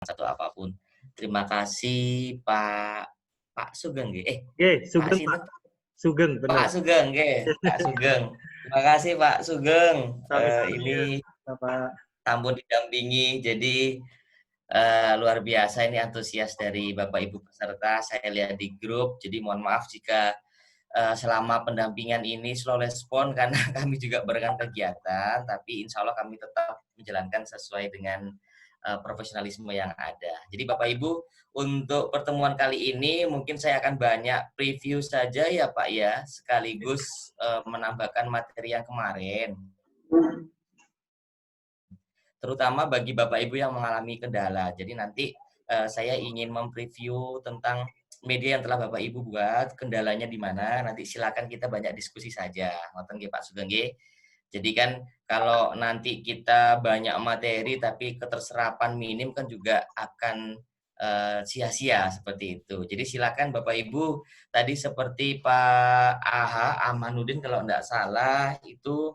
atau apapun. Terima kasih Pak Sugeng nggih. Pak Sugeng, Pak. sinten? Sugeng, bener. Pak Sugeng nggih, Pak Sugeng. Terima kasih Pak Sugeng. Sami-sami ya, Ini Bapak. tamu didampingi, jadi luar biasa ini antusias dari Bapak Ibu peserta. Saya lihat di grup, jadi mohon maaf jika selama pendampingan ini slow respon karena kami juga berikan kegiatan, tapi insya Allah kami tetap menjalankan sesuai dengan profesionalisme yang ada. Jadi Bapak Ibu, untuk pertemuan kali ini mungkin saya akan banyak preview saja ya Pak ya, sekaligus menambahkan materi yang kemarin. Terutama bagi Bapak Ibu yang mengalami kendala. Jadi nanti saya ingin mempreview tentang media yang telah Bapak Ibu buat, kendalanya di mana, nanti silakan kita banyak diskusi saja. Ngoten nggih Pak Sugeng nggih. Jadi kan kalau nanti kita banyak materi tapi keterserapan minim kan juga akan sia-sia seperti itu. Jadi silakan Bapak Ibu, tadi seperti Pak Amanuddin kalau tidak salah itu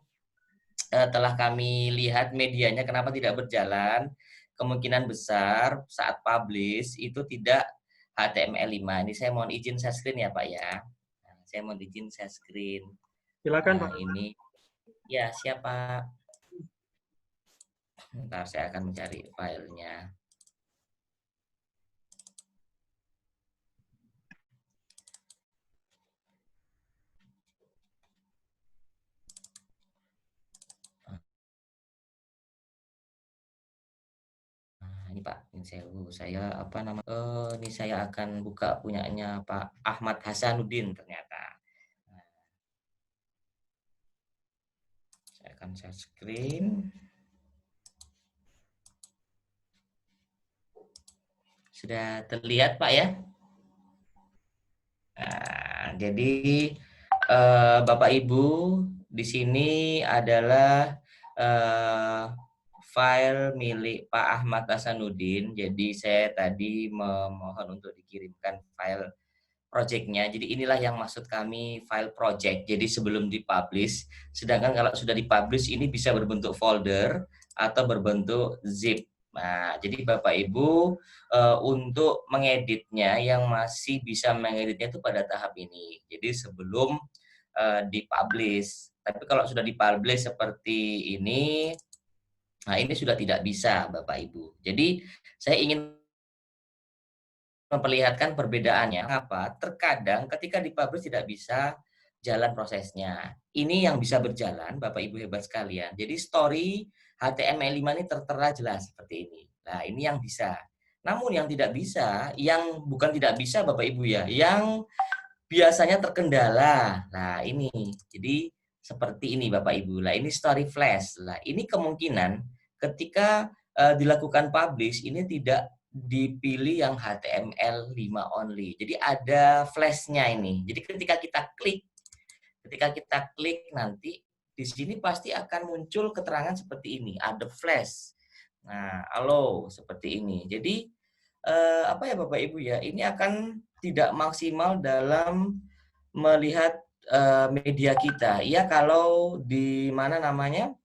telah kami lihat medianya kenapa tidak berjalan, kemungkinan besar saat publish itu tidak HTML5. Ini saya mohon izin share screen ya Pak ya. Nah, saya mohon izin share screen. Silakan Nah Pak. ini, ya siapa? Ntar saya akan mencari filenya. Ini Pak, ini saya apa nama? Ini saya akan buka punyanya Pak Ahmad Hasanuddin ternyata. Nah, saya akan share screen. Sudah terlihat Pak ya? Nah, jadi Bapak Ibu di sini adalah file milik Pak Ahmad Hasanuddin. Jadi saya tadi memohon untuk dikirimkan file projectnya. Jadi inilah yang maksud kami file project. Jadi sebelum dipublish, sedangkan kalau sudah dipublish ini bisa berbentuk folder atau berbentuk zip. Nah, jadi Bapak Ibu untuk mengeditnya yang masih bisa mengeditnya itu pada tahap ini. Jadi sebelum dipublish. Tapi kalau sudah dipublish seperti ini, nah ini sudah tidak bisa Bapak Ibu. Jadi saya ingin memperlihatkan perbedaannya. Apa? Terkadang ketika dipublish tidak bisa jalan prosesnya. Ini yang bisa berjalan, Bapak Ibu hebat sekalian. Jadi story HTML5 ini tertera jelas seperti ini. Nah, ini yang bisa. Namun yang tidak bisa, yang bukan tidak bisa Bapak Ibu ya, yang biasanya terkendala. Nah, ini. Jadi seperti ini Bapak Ibu. Nah, ini story flash. Nah, ini kemungkinan ketika dilakukan publish ini tidak dipilih yang HTML5 only. Jadi ada flashnya ini. Jadi ketika kita klik nanti di sini pasti akan muncul keterangan seperti ini, ada flash. Nah, halo seperti ini. Jadi apa ya Bapak Ibu ya, ini akan tidak maksimal dalam melihat media kita. Iya kalau di mana namanya?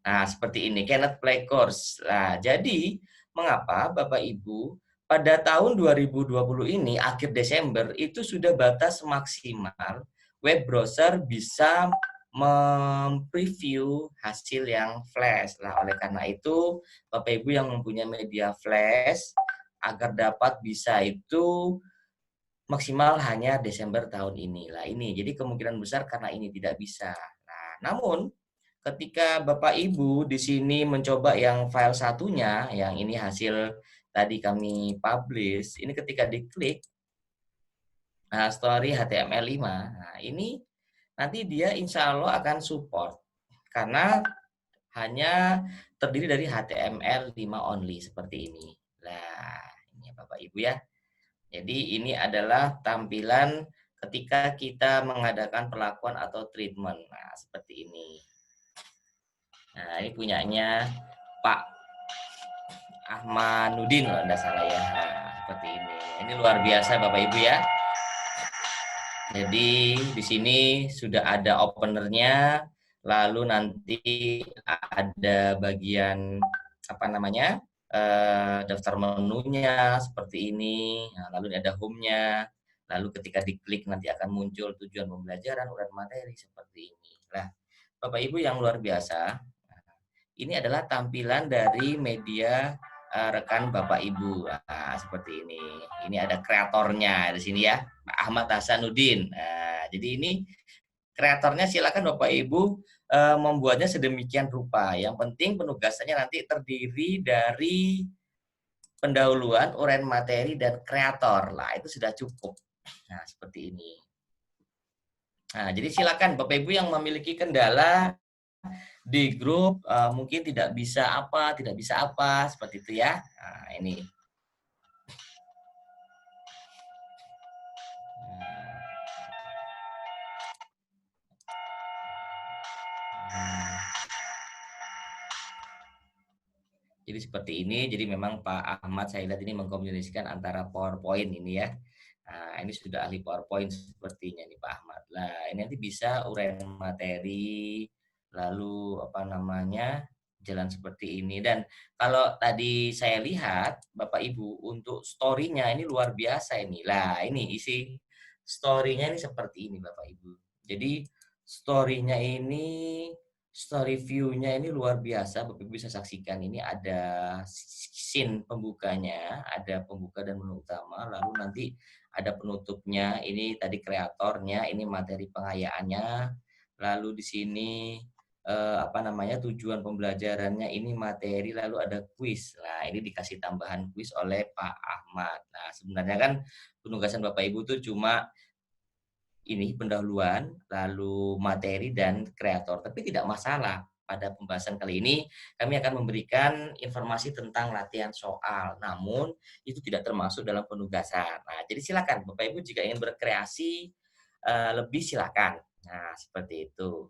Nah, seperti ini, cannot play course. Nah, jadi mengapa Bapak Ibu pada tahun 2020 ini akhir Desember itu sudah batas maksimal web browser bisa mempreview hasil yang flash. Nah, oleh karena itu Bapak Ibu yang mempunyai media flash agar dapat bisa itu maksimal hanya Desember tahun ini. Lah ini, jadi kemungkinan besar karena ini tidak bisa. Nah, namun ketika Bapak Ibu di sini mencoba yang file satunya, yang ini hasil tadi kami publish, ini ketika diklik story HTML5, nah ini nanti dia insya Allah akan support karena hanya terdiri dari HTML5 only seperti ini. Nah, ini Bapak Ibu ya. Jadi ini adalah tampilan ketika kita mengadakan perlakuan atau treatment. Nah, seperti ini. Nah, ini punyanya Pak Ahmanuddin kalau tidak salah ya. Nah, seperti ini. Ini luar biasa Bapak Ibu ya. Jadi di sini sudah ada openernya, lalu nanti ada bagian apa namanya? daftar menunya seperti ini. Nah, lalu ini ada home-nya. Lalu ketika diklik nanti akan muncul tujuan pembelajaran, uraian materi seperti ini. Nah, Bapak Ibu yang luar biasa, ini adalah tampilan dari media rekan Bapak Ibu. Nah, seperti ini. Ini ada kreatornya di sini ya, Pak Ahmad Hasanuddin. Nah, jadi ini kreatornya silakan Bapak Ibu membuatnya sedemikian rupa. Yang penting penugasannya nanti terdiri dari pendahuluan, uraian materi, dan kreator. Lah, itu sudah cukup. Nah, seperti ini. Nah, jadi silakan Bapak Ibu yang memiliki kendala di grup mungkin tidak bisa apa, seperti itu ya. Nah, ini. Jadi seperti ini, jadi memang Pak Ahmad saya lihat ini mengkomunikasikan antara PowerPoint ini ya. Nah, ini sudah ahli PowerPoint sepertinya nih Pak Ahmad. Nah, ini nanti bisa uraian materi, lalu apa namanya, jalan seperti ini. Dan kalau tadi saya lihat, Bapak Ibu, untuk story-nya ini luar biasa ini. Lah, ini isi story-nya ini seperti ini Bapak Ibu. Jadi story-nya ini story view-nya ini luar biasa, Bapak bisa saksikan ini ada scene pembukanya, ada pembuka dan menu utama, lalu nanti ada penutupnya, ini tadi kreatornya, ini materi pengayaannya, lalu di sini apa namanya tujuan pembelajarannya, ini materi, lalu ada kuis. Nah, ini dikasih tambahan kuis oleh Pak Ahmad. Nah, sebenarnya kan penugasan Bapak Ibu tuh cuma ini pendahuluan, lalu materi dan kreator. Tapi tidak masalah. Pada pembahasan kali ini kami akan memberikan informasi tentang latihan soal. Namun itu tidak termasuk dalam penugasan. Nah, jadi silakan Bapak Ibu jika ingin berkreasi lebih silakan. Nah, seperti itu.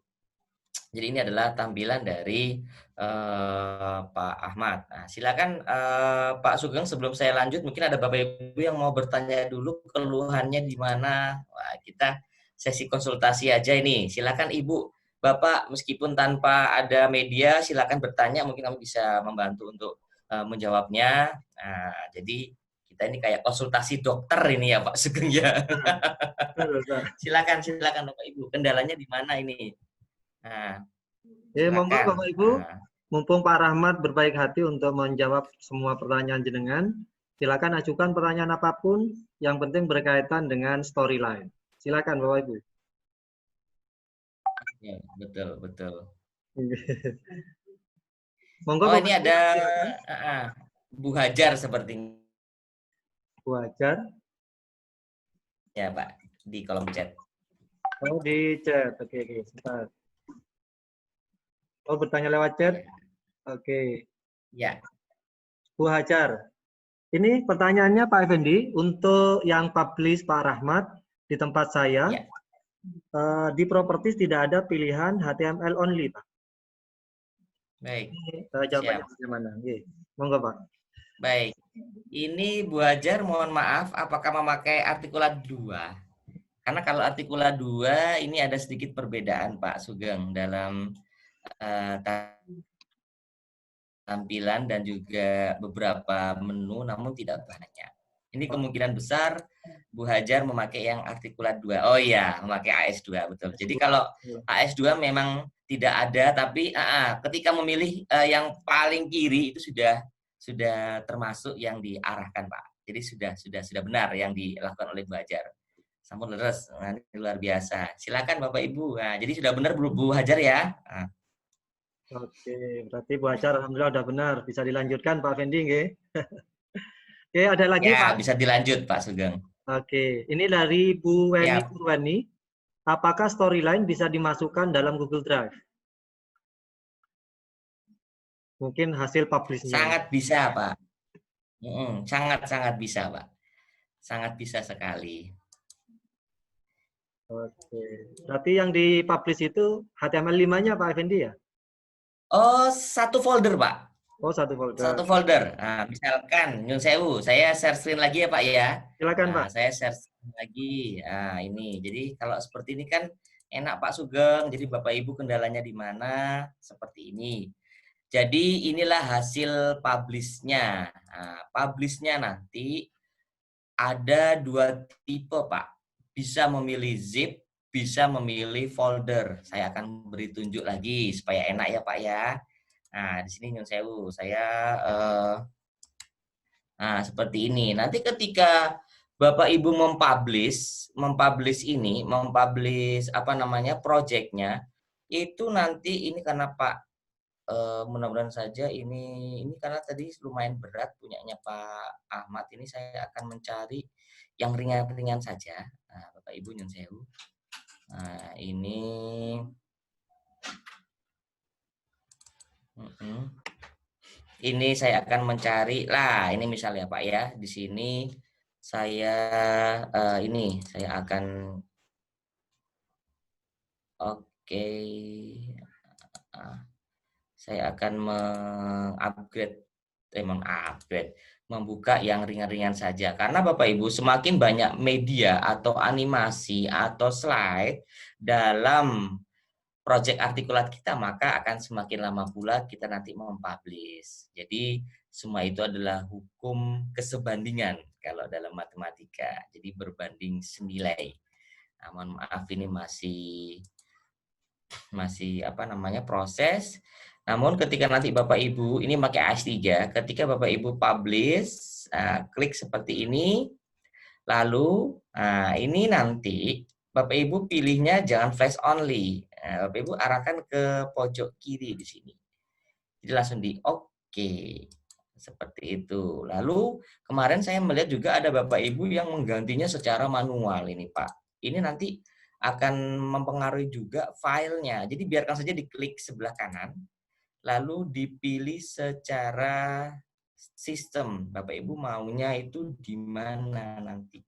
Jadi ini adalah tampilan dari Pak Ahmad. Nah, silakan Pak Sugeng sebelum saya lanjut mungkin ada Bapak Ibu yang mau bertanya dulu keluhannya di mana. Wah, kita sesi konsultasi aja ini. Silakan Ibu, Bapak meskipun tanpa ada media silakan bertanya mungkin kami bisa membantu untuk menjawabnya. Nah, jadi kita ini kayak konsultasi dokter ini ya Pak Sugeng ya. Silakan Bapak Ibu. Kendalanya di mana ini? Nah, Monggo silakan. Bapak Ibu, Nah, mumpung Pak Rahmat berbaik hati untuk menjawab semua pertanyaan jenengan, silakan ajukan pertanyaan apapun, yang penting berkaitan dengan storyline. Silakan Bapak Ibu. ya, betul, betul. Monggo Oh, Bapak ini Ibu, ada silakan. Bu Hajar sepertinya, Bu Hajar. Pak, di kolom chat. Oh, di chat. Oke, sebentar. Oh, bertanya lewat chat. Ya, Oke. ya, Bu Hajar. Ini pertanyaannya Pak Effendi, untuk yang publish Pak Rahmat di tempat saya, ya. di properties tidak ada pilihan HTML only, Pak. Baik, Jawabannya siap. bagaimana? Monggo, Pak. Baik. Ini Bu Hajar, mohon maaf, apakah memakai artikulat 2? Karena kalau artikulat 2 ini ada sedikit perbedaan Pak Sugeng dalam uh, tampilan dan juga beberapa menu namun tidak banyak. Ini kemungkinan besar Bu Hajar memakai yang artikulat 2. Oh iya, memakai AS2 betul. Jadi kalau AS2 memang tidak ada tapi ketika memilih yang paling kiri itu sudah termasuk yang diarahkan Pak. Jadi sudah benar yang dilakukan oleh Bu Hajar. Sampun leres, nah, ini luar biasa. Silakan Bapak Ibu. Nah, jadi sudah benar Bu Hajar ya. Nah. Oke, berarti Bu Hajar alhamdulillah udah benar. Bisa dilanjutkan Pak Fendi, nggih. Oke, ada lagi Ya, Pak. bisa dilanjut Pak Sugeng. Oke, ini dari Bu Weni Siap. Purwani. Apakah storyline bisa dimasukkan dalam Google Drive? Mungkin hasil publish-nya. Sangat bisa, Pak. Sangat-sangat bisa, Pak. Sangat bisa sekali. Oke, berarti yang di-publish itu HTML5-nya Pak Effendi ya? Oh, satu folder, Pak. Oh, satu folder. Satu folder. Nah, misalkan, Nyun Sewu, saya share screen lagi ya, Pak ya. Silakan, Nah, Pak. saya share screen lagi. Nah, ini. Jadi kalau seperti ini kan enak Pak Sugeng. Jadi Bapak Ibu kendalanya di mana? Seperti ini. Jadi inilah hasil publish-nya. Nah, publish-nya nanti ada 2 tipe, Pak. Bisa memilih zip, bisa memilih folder. Saya akan beri tunjuk lagi supaya enak ya, Pak ya. Nah, di sini nyun sewu, saya nah, seperti ini. Nanti ketika Bapak Ibu mempublish ini, mempublish apa namanya, project-nya, itu nanti ini karena Pak mudah-mudahan saja ini karena tadi lumayan berat punyanya Pak Ahmad, ini saya akan mencari yang ringan-ringan saja. Nah, Bapak Ibu nyun sewu. Nah, ini ini saya akan mencari lah, ini misalnya Pak ya, di sini saya ini saya akan oke. Saya akan mengupgrade, membuka yang ringan-ringan saja. Karena Bapak Ibu, semakin banyak media atau animasi atau slide dalam proyek artikulat kita, maka akan semakin lama pula kita nanti mempublish. Jadi semua itu adalah hukum kesebandingan kalau dalam matematika. Jadi berbanding senilai. Nah, mohon maaf ini masih apa namanya proses. Namun ketika nanti Bapak Ibu ini pakai AS3, ketika Bapak Ibu publish, klik seperti ini, lalu ini nanti Bapak Ibu pilihnya jangan flash only. Bapak Ibu arahkan ke pojok kiri di sini. Jadi langsung di oke. Seperti itu. Lalu kemarin saya melihat juga ada Bapak Ibu yang menggantinya secara manual ini Pak. Ini nanti akan mempengaruhi juga filenya. Jadi biarkan saja diklik sebelah kanan, lalu dipilih secara sistem. Bapak Ibu maunya itu di mana nanti,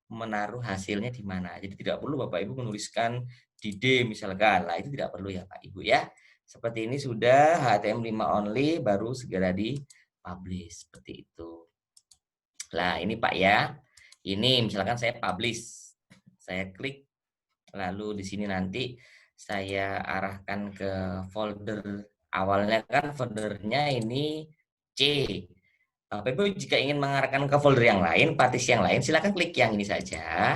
menaruh hasilnya di mana. Jadi tidak perlu Bapak Ibu menuliskan di D misalkan. Lah itu tidak perlu ya Pak Ibu ya. Seperti ini sudah HTML5 only, baru segera di publish seperti itu. Nah, ini Pak ya. Ini misalkan saya publish. Saya klik, lalu di sini nanti saya arahkan ke folder. Awalnya kan foldernya ini C. Bapak Ibu jika ingin mengarahkan ke folder yang lain, partisi yang lain, silakan klik yang ini saja.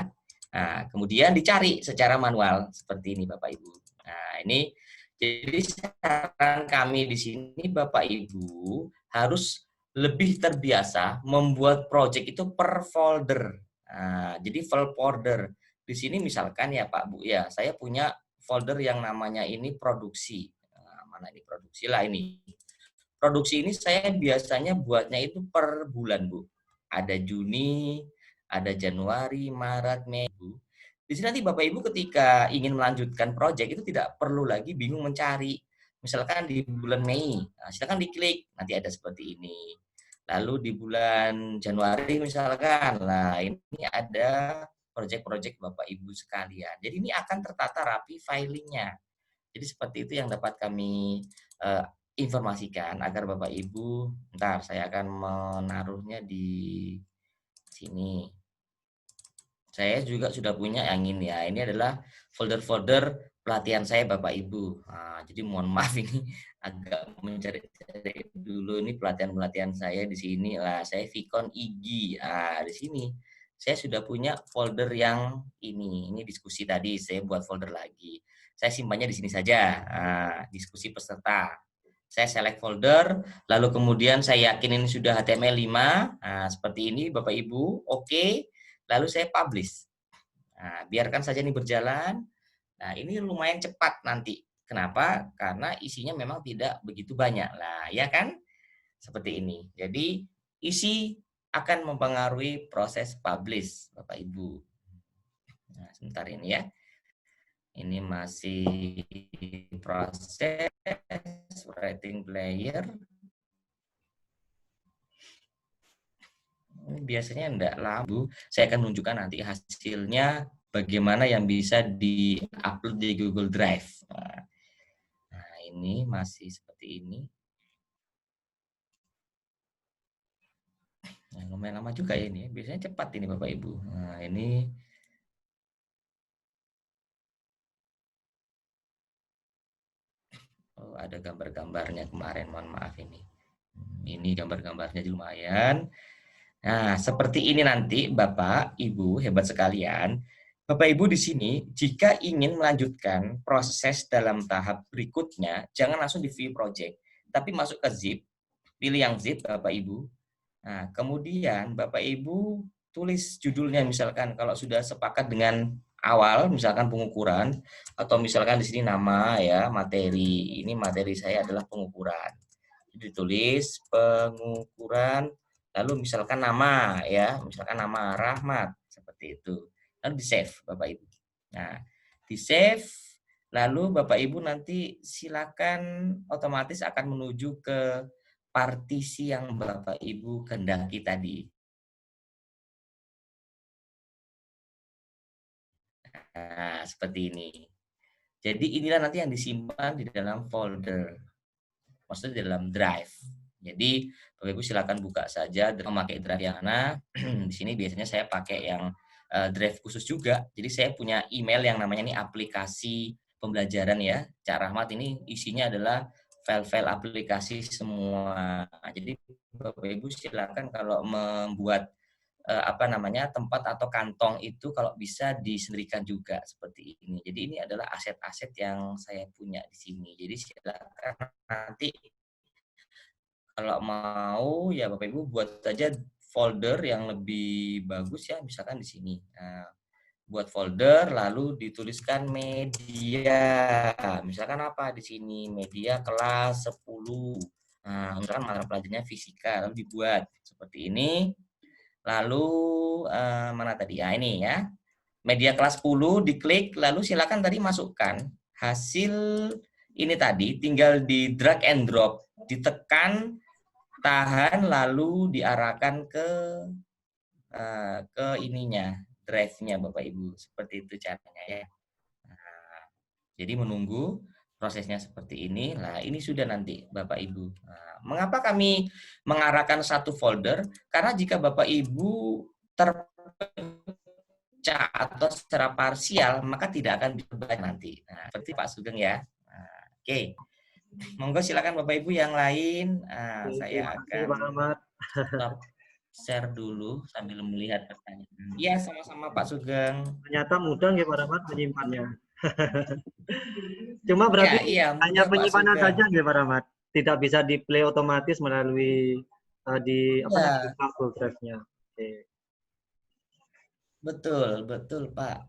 Nah, kemudian dicari secara manual seperti ini Bapak Ibu. Nah, ini jadi saran kami di sini Bapak Ibu harus lebih terbiasa membuat project itu per folder. Nah, jadi file folder. Di sini misalkan ya Pak Bu ya, saya punya folder yang namanya ini produksi. Nah, mana ini produksi lah ini. Produksi ini saya biasanya buatnya itu per bulan, Bu. Ada Juni, ada Januari, Maret, Mei, Bu. Di sini nanti Bapak Ibu ketika ingin melanjutkan proyek itu tidak perlu lagi bingung mencari. Misalkan di bulan Mei, nah, silakan diklik, nanti ada seperti ini. Lalu di bulan Januari misalkan, nah ini ada proyek-proyek Bapak Ibu sekalian. Jadi ini akan tertata rapi filingnya. Jadi seperti itu yang dapat kami informasikan agar Bapak Ibu, ntar saya akan menaruhnya di sini. Saya juga sudah punya yang ini ya. Ini adalah folder-folder pelatihan saya Bapak Ibu. Nah, jadi mohon maaf ini agak mencari-cari dulu ini pelatihan-pelatihan saya di sini. Lah, saya Vicon IGI. Ah, di sini saya sudah punya folder yang ini. Ini diskusi tadi saya buat folder lagi. Saya simpannya di sini saja. Nah, diskusi peserta. Saya select folder, lalu kemudian saya yakin ini sudah HTML5. Nah, seperti ini Bapak Ibu. Oke. Lalu saya publish. Nah, biarkan saja ini berjalan. Nah, ini lumayan cepat nanti. Kenapa? Karena isinya memang tidak begitu banyak. Nah, ya kan? Seperti ini. Jadi, isi akan mempengaruhi proses publish, Bapak Ibu. Nah, sebentar ini ya. Ini masih proses writing player. Biasanya enggak lama, saya akan menunjukkan nanti hasilnya bagaimana yang bisa di-upload di Google Drive. Nah, ini masih seperti ini. Nah, lumayan lama juga ya ini. Biasanya cepat ini Bapak Ibu. Nah, ini ada gambar-gambarnya kemarin, mohon maaf ini. Ini gambar-gambarnya lumayan. Nah, seperti ini nanti Bapak, Ibu, hebat sekalian. Bapak Ibu di sini, jika ingin melanjutkan proses dalam tahap berikutnya, jangan langsung di view project, tapi masuk ke zip, pilih yang zip Bapak Ibu. Nah, kemudian Bapak Ibu tulis judulnya, misalkan kalau sudah sepakat dengan awal, misalkan pengukuran, atau misalkan di sini nama ya, materi. Ini materi saya adalah pengukuran. Ditulis pengukuran, lalu misalkan nama ya, misalkan nama Rahmat, seperti itu. Lalu di-save Bapak Ibu. Nah, di-save, lalu Bapak Ibu nanti silakan otomatis akan menuju ke partisi yang Bapak Ibu kehendaki tadi. Nah, seperti ini. Jadi inilah nanti yang disimpan di dalam folder, maksudnya di dalam drive. Jadi Bapak Ibu silakan buka saja memakai drive yang mana. Di sini biasanya saya pakai yang drive khusus juga. Jadi saya punya email yang namanya ini aplikasi pembelajaran ya. Cak Rahmat ini isinya adalah file-file aplikasi semua. Jadi Bapak Ibu silakan kalau membuat tempat atau kantong itu kalau bisa disendirikan juga seperti ini. Jadi ini adalah aset-aset yang saya punya di sini. Jadi silakan nanti kalau mau ya Bapak Ibu buat saja folder yang lebih bagus ya, misalkan di sini. Nah, buat folder lalu dituliskan media. Misalkan apa di sini? Media kelas 10. Nah, misalkan mata pelajarannya fisika, lalu dibuat seperti ini. Lalu mana tadi? Ya ini ya. Media kelas 10 diklik, lalu silakan tadi masukkan hasil ini tadi, tinggal di drag and drop, ditekan, tahan, lalu diarahkan ke ininya, drive-nya Bapak Ibu. Seperti itu caranya ya. Nah, jadi menunggu prosesnya seperti ini. Nah, ini sudah nanti Bapak Ibu. Nah, mengapa kami mengarahkan satu folder? Karena jika Bapak Ibu terpecah atau secara parsial, maka tidak akan bisa nanti. Nah, seperti Pak Sugeng ya. Nah, oke. Monggo silakan Bapak Ibu yang lain. Saya Terima kasih Pak akan Ahmad. stop share dulu sambil melihat pertanyaan. Iya, sama-sama Pak Sugeng. Ternyata mudah ya Pak Ahmad menyimpannya. Cuma Iya, berarti iya, hanya mudah Pak penyimpanan Sugeng. saja ya Pak Ahmad. Tidak bisa di play otomatis melalui di Iya, Google Drive-nya. Oke. betul, betul Pak.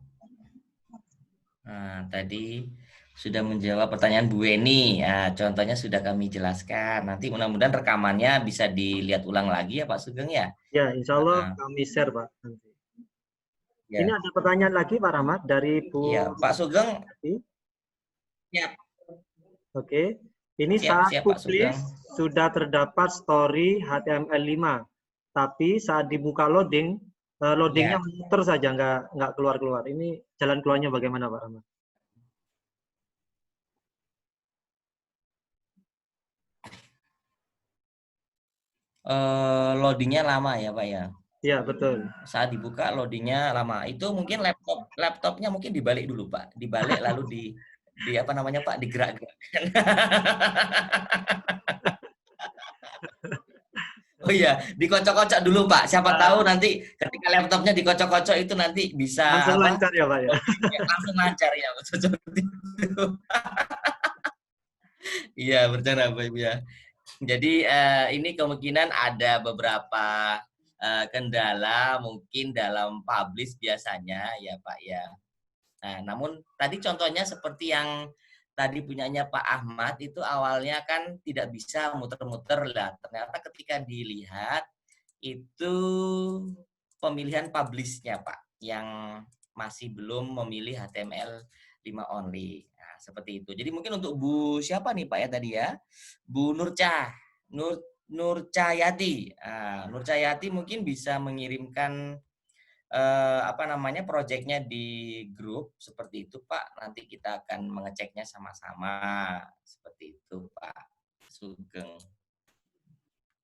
Nah, tadi sudah menjawab pertanyaan Bu Weni. Nah, contohnya sudah kami jelaskan. Nanti mudah-mudahan rekamannya bisa dilihat ulang lagi ya Pak Sugeng ya. Ya, insya Allah Nah, kami share Pak. Nanti. Ini ya, ada pertanyaan lagi Pak Rahmat dari iya Bu Pak Sugeng. Yati. Siap, Oke. Ini siap, saat siap Pak Sugeng. publish sudah terdapat story HTML5. Tapi saat dibuka loading, loadingnya Ya, muter saja, nggak keluar-keluar. Ini jalan keluarnya bagaimana Pak Rahmat? loadingnya lama ya Pak ya. Iya, betul. Saat dibuka loadingnya lama. Itu mungkin laptopnya mungkin dibalik dulu Pak. Dibalik lalu di apa namanya Pak, digerak-gerakkan. Oh iya, dikocok-kocok dulu Pak. Siapa tahu nanti ketika laptopnya dikocok-kocok itu nanti bisa Langsung apa? lancar ya Pak ya? Loadingnya langsung lancar ya, seperti itu. Iya, bercanda Pak Ibu ya. Jadi ini kemungkinan ada beberapa kendala mungkin dalam publish biasanya ya Pak ya. Nah, namun tadi contohnya seperti yang tadi punyanya Pak Ahmad itu awalnya kan tidak bisa muter-muter lah. Ternyata ketika dilihat itu pemilihan publish-nya Pak yang masih belum memilih HTML5 only. Nah, seperti itu. Jadi mungkin untuk Bu siapa nih Pak ya tadi ya? Bu Nur Cahyati. Nur Cahyati mungkin bisa mengirimkan proyeknya di grup seperti itu Pak. Nanti kita akan mengeceknya sama-sama seperti itu Pak Sugeng.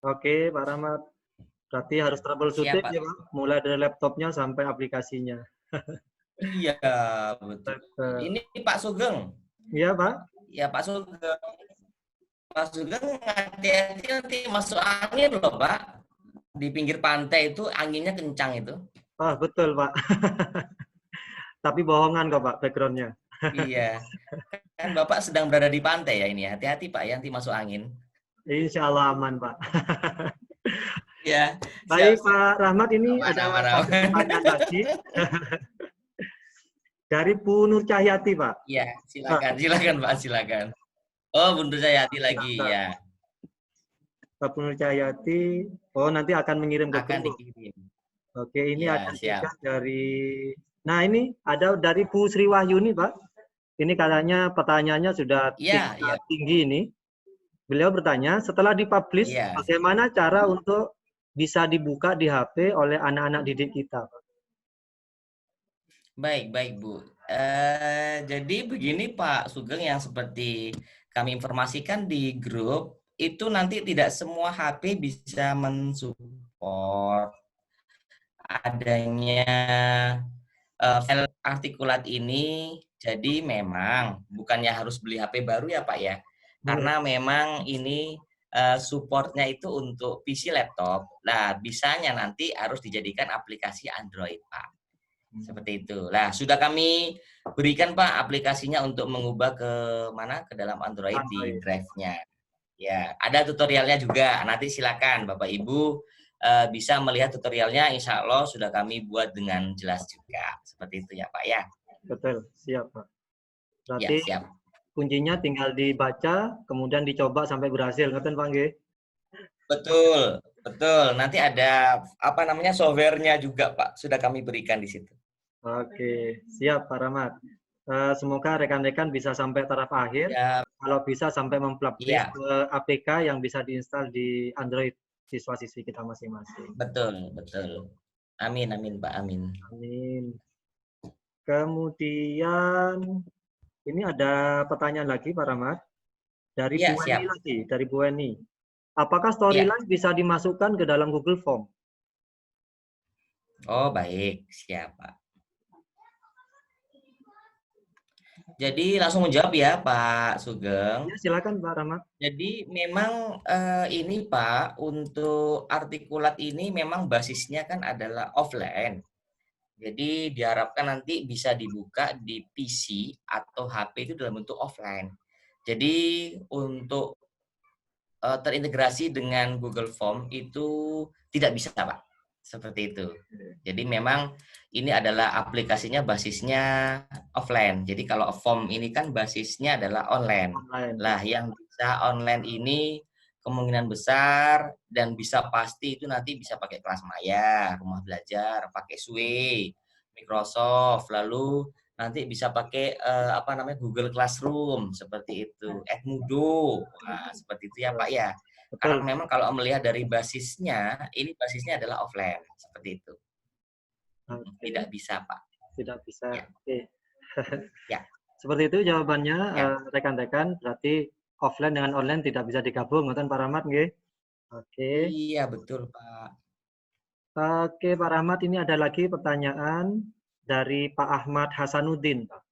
Oke, Pak Rahmat. Berarti harus Siap troubleshooting Pak. ya Pak, mulai dari laptopnya sampai aplikasinya. Iya betul. Ini Pak Sugeng. Iya Pak. Ya Pak Sugeng. Pak Sugeng hati-hati nanti masuk angin loh Pak. Di pinggir pantai itu anginnya kencang itu. Ah, betul, Pak. Tapi bohongan kok, Pak, backgroundnya. Iya. Kan Bapak sedang berada di pantai ya ini. Hati-hati Pak ya nanti masuk angin. Insya Allah aman, Pak. Iya, siap, Baik, siap. Pak Rahmat, ini Aman, ada aman, satu aman. pertanyaan lagi dari Bu Nur Cahyati, Pak. Iya, Ah, silakan, silakan Pak, silakan. Oh, Bunda Jayati lagi, sebentar. ya. Pak Bu Nur Cahyati, oh nanti akan mengirim ke Akan grup. dikirim. Oke, ini Ya, ada juga siap. dari, nah ini ada dari Bu Sri Wahyuni, Pak. Ini katanya pertanyaannya sudah Iya, iya, tingkat tinggi ini. Beliau bertanya, setelah dipublish, iya. bagaimana cara untuk bisa dibuka di HP oleh anak-anak didik kita, Pak? Baik, baik, Bu. Jadi begini Pak Sugeng yang seperti kami informasikan di grup, itu nanti tidak semua HP bisa mensupport adanya file artikulat ini. Jadi memang bukannya harus beli HP baru ya Pak ya, karena memang ini supportnya itu untuk PC laptop. Nah, bisanya nanti harus dijadikan aplikasi Android Pak. Seperti itu. Nah, sudah kami berikan Pak aplikasinya untuk mengubah ke mana? Ke dalam Android di Android. drive-nya. Ya, ada tutorialnya juga. Nanti silakan Bapak Ibu bisa melihat tutorialnya. Insya Allah sudah kami buat dengan jelas juga. Seperti itu ya Pak ya. Betul, siap, Pak. Ya, Berarti siap. kuncinya tinggal dibaca, kemudian dicoba sampai berhasil. Ngerti, Pak, nggih? Betul, betul. Nanti ada apa namanya softwarenya juga Pak. Sudah kami berikan di situ. Oke, siap Pak Rahmat. Semoga rekan-rekan bisa sampai taraf akhir. Ya, Kalau bisa sampai mempublish iya, ke APK yang bisa diinstal di Android siswa-siswi kita masing-masing. betul, betul. Amin, amin Pak, amin. Amin. Kemudian ini ada pertanyaan lagi Pak Rahmat dari Iya, Bu Weni siap. lagi, dari Bu Weni. Apakah Iya. storyline bisa dimasukkan ke dalam Google Form? Oh, baik. Siap, Pak. Jadi langsung menjawab ya, Pak Ya, Sugeng. silakan Pak Rahmat. Jadi memang ini Pak, untuk artikulat ini memang basisnya kan adalah offline. Jadi diharapkan nanti bisa dibuka di PC atau HP itu dalam bentuk offline. Jadi untuk terintegrasi dengan Google Form itu tidak bisa, Pak. Seperti itu. Jadi memang ini adalah aplikasinya basisnya offline. Jadi kalau form ini kan basisnya adalah online. Online. Lah yang bisa online ini kemungkinan besar dan bisa pasti itu nanti bisa pakai kelas maya, rumah belajar, pakai SWE, Microsoft, lalu nanti bisa pakai apa namanya Google Classroom seperti itu, Edmodo, nah, seperti itu ya Pak ya. Karena Betul. memang kalau melihat dari basisnya, ini basisnya adalah offline seperti itu. Oke, Tidak bisa Pak. tidak bisa. Ya, Oke. ya, Seperti itu jawabannya, ya. rekan-rekan. Berarti offline dengan online tidak bisa digabung, ngoten Pak Rahmat nggih? Oke. Iya betul Pak. Oke, Pak Rahmat, ini ada lagi pertanyaan dari Pak Ahmad Hasanuddin, Pak.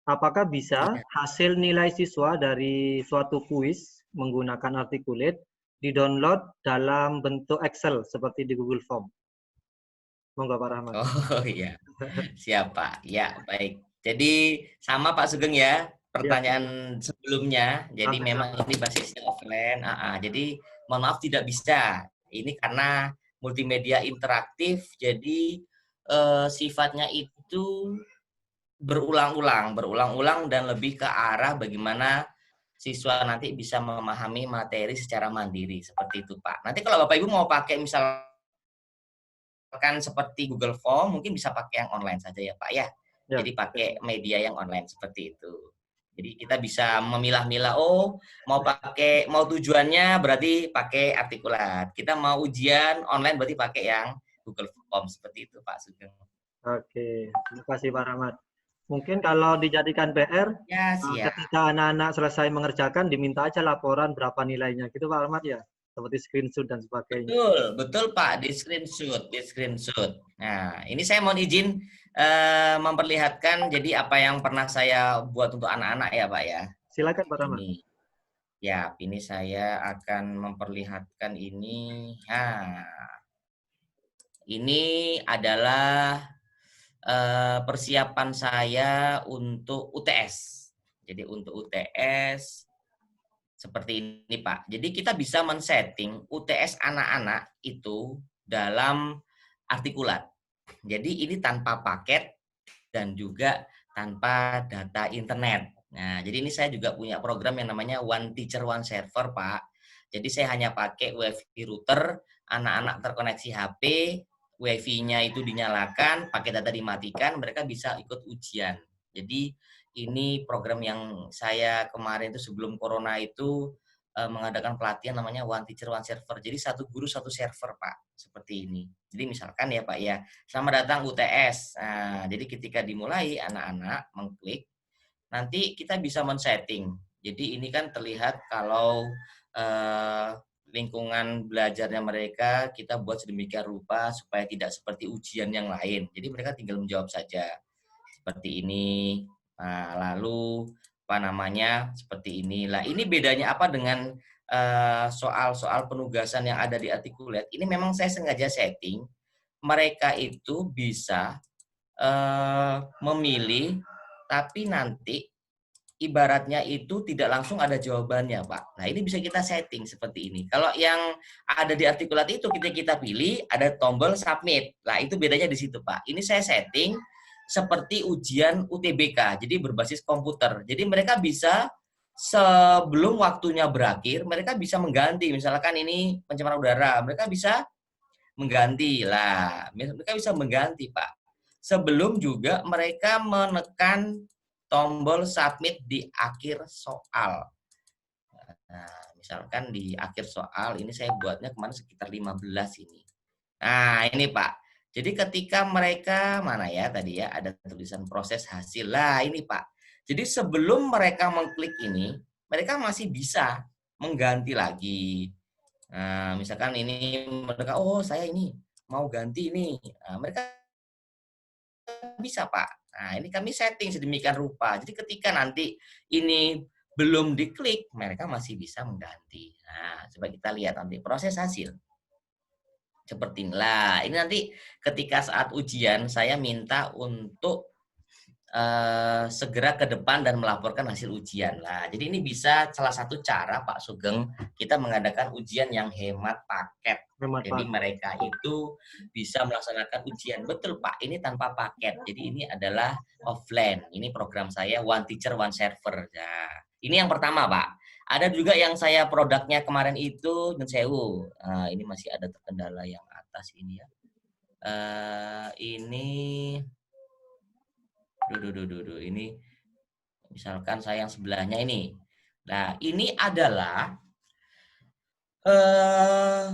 Apakah bisa Iya. hasil nilai siswa dari suatu kuis menggunakan Articulate di-download dalam bentuk Excel seperti di Google Form? Monggo Pak Rahmat. Oh iya, siap Pak. Ya baik. Jadi sama Pak Sugeng ya Iya, pertanyaan sebelumnya. Jadi hampir memang sama. ini basisnya offline. Jadi mohon maaf tidak bisa. Ini karena multimedia interaktif. Jadi sifatnya itu berulang-ulang dan lebih ke arah bagaimana siswa nanti bisa memahami materi secara mandiri seperti itu Pak. Nanti kalau Bapak Ibu mau pakai misalkan seperti Google Form mungkin bisa pakai yang online saja ya Pak ya. Ya, Jadi pakai media yang online seperti itu. Jadi kita bisa memilah-milah oh mau tujuannya berarti pakai artikulat. Kita mau ujian online berarti pakai yang Google Form seperti itu Pak Sugeng. oke. Terima kasih Pak Rahmat. Mungkin kalau dijadikan PR, Ya, siap. ketika anak-anak selesai mengerjakan, diminta aja laporan berapa nilainya. Gitu Pak Rahmat ya? Seperti screenshot dan sebagainya. Betul, betul Pak, di screenshot, di screenshot. Nah, ini saya mohon izin memperlihatkan jadi apa yang pernah saya buat untuk anak-anak ya Pak ya. Silakan Pak Rahmat. Ini. Ya, ini saya akan memperlihatkan ini. Nah, ini adalah persiapan saya untuk UTS. Jadi untuk UTS seperti ini, Pak. Jadi kita bisa men-setting UTS anak-anak itu dalam artikulat. Jadi ini tanpa paket dan juga tanpa data internet. Nah, jadi ini saya juga punya program yang namanya One Teacher One Server, Pak. Jadi saya hanya pakai WiFi router, anak-anak terkoneksi HP, WiFi-nya itu dinyalakan, pakai data dimatikan, mereka bisa ikut ujian. Jadi ini program yang saya kemarin itu sebelum corona itu mengadakan pelatihan namanya One Teacher One Server. Jadi satu guru satu server, Pak. Seperti ini. Jadi misalkan ya Pak ya, selamat datang UTS. Nah, jadi ketika dimulai anak-anak mengklik, nanti kita bisa men-setting. Jadi ini kan terlihat kalau eh, lingkungan belajarnya mereka kita buat sedemikian rupa supaya tidak seperti ujian yang lain. Jadi mereka tinggal menjawab saja seperti ini. Nah, lalu apa namanya seperti ini. Lah ini bedanya apa dengan soal-soal penugasan yang ada di Articulate? Ini memang saya sengaja setting mereka itu bisa memilih, tapi nanti ibaratnya itu tidak langsung ada jawabannya, Pak. Nah, ini bisa kita setting seperti ini. Kalau yang ada di artikulat itu kita pilih, ada tombol submit. Nah, itu bedanya di situ, Pak. Ini saya setting seperti ujian UTBK, jadi berbasis komputer. Jadi mereka bisa sebelum waktunya berakhir, mereka bisa mengganti. Misalkan ini pencemaran udara, mereka bisa mengganti lah, mereka bisa mengganti Pak. Sebelum juga mereka menekan tombol submit di akhir soal. Nah, misalkan di akhir soal ini saya buatnya kemarin sekitar 15 ini. Nah, ini Pak. Jadi ketika mereka mana ya tadi ya ada tulisan proses hasil. Lah ini Pak. Jadi sebelum mereka mengklik ini, mereka masih bisa mengganti lagi. Nah, misalkan ini mereka, oh saya ini mau ganti ini. Nah, mereka bisa Pak. Nah, ini kami setting sedemikian rupa. Jadi ketika nanti ini belum diklik, mereka masih bisa mengganti. Nah, coba kita lihat nanti proses hasil. Seperti inilah. Ini nanti ketika saat ujian saya minta untuk segera ke depan dan melaporkan hasil ujian. Nah, jadi ini bisa salah satu cara Pak Sugeng kita mengadakan ujian yang hemat paket. Hemat Jadi paket. mereka itu bisa melaksanakan ujian. Betul Pak, ini tanpa paket. Jadi ini adalah offline. Ini program saya One Teacher One Server. Nah, ini yang pertama Pak. Ada juga yang saya produknya kemarin itu Sewu. Ini masih ada terkendala yang atas ini ya. Ini ini misalkan saya yang sebelahnya ini. Nah, ini adalah eh,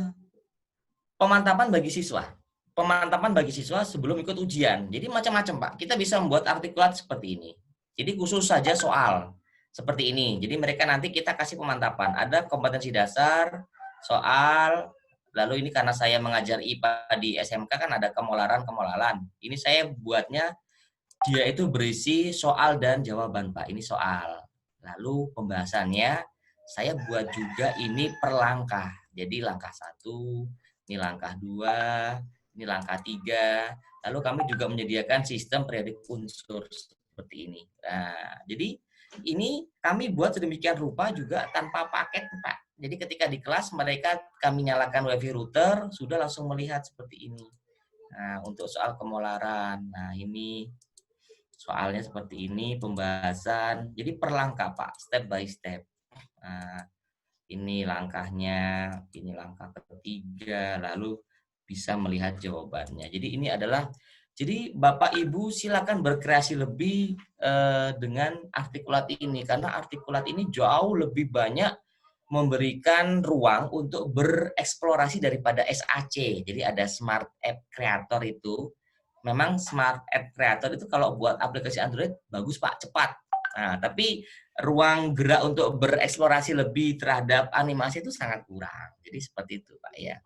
pemantapan bagi siswa. Pemantapan bagi siswa sebelum ikut ujian. Jadi macam-macam, Pak. Kita bisa membuat artikulat seperti ini. Jadi khusus saja soal seperti ini. Jadi mereka nanti kita kasih pemantapan. Ada kompetensi dasar, soal, lalu ini karena saya mengajar IPA di SMK kan ada kemolaran-kemolaran. Ini saya buatnya dia itu berisi soal dan jawaban, Pak. Ini soal. Lalu pembahasannya saya buat juga ini per langkah. Jadi langkah 1, ini langkah 2, ini langkah 3. Lalu kami juga menyediakan sistem periodik unsur seperti ini. Nah, jadi ini kami buat sedemikian rupa juga tanpa paket, Pak. Jadi ketika di kelas mereka kami nyalakan wifi router, sudah langsung melihat seperti ini. Nah, untuk soal kemolaran. Nah, ini soalnya seperti ini, pembahasan. Jadi per langkah, Pak, step by step. Nah, ini langkahnya, ini langkah ketiga, lalu bisa melihat jawabannya. Jadi ini adalah, jadi Bapak Ibu silakan berkreasi lebih dengan artikulat ini, karena artikulat ini jauh lebih banyak memberikan ruang untuk bereksplorasi daripada SAC. Jadi ada Smart App Creator itu. Memang Smart App Creator itu kalau buat aplikasi Android bagus Pak, cepat. Nah, tapi ruang gerak untuk bereksplorasi lebih terhadap animasi itu sangat kurang. Jadi seperti itu Pak ya.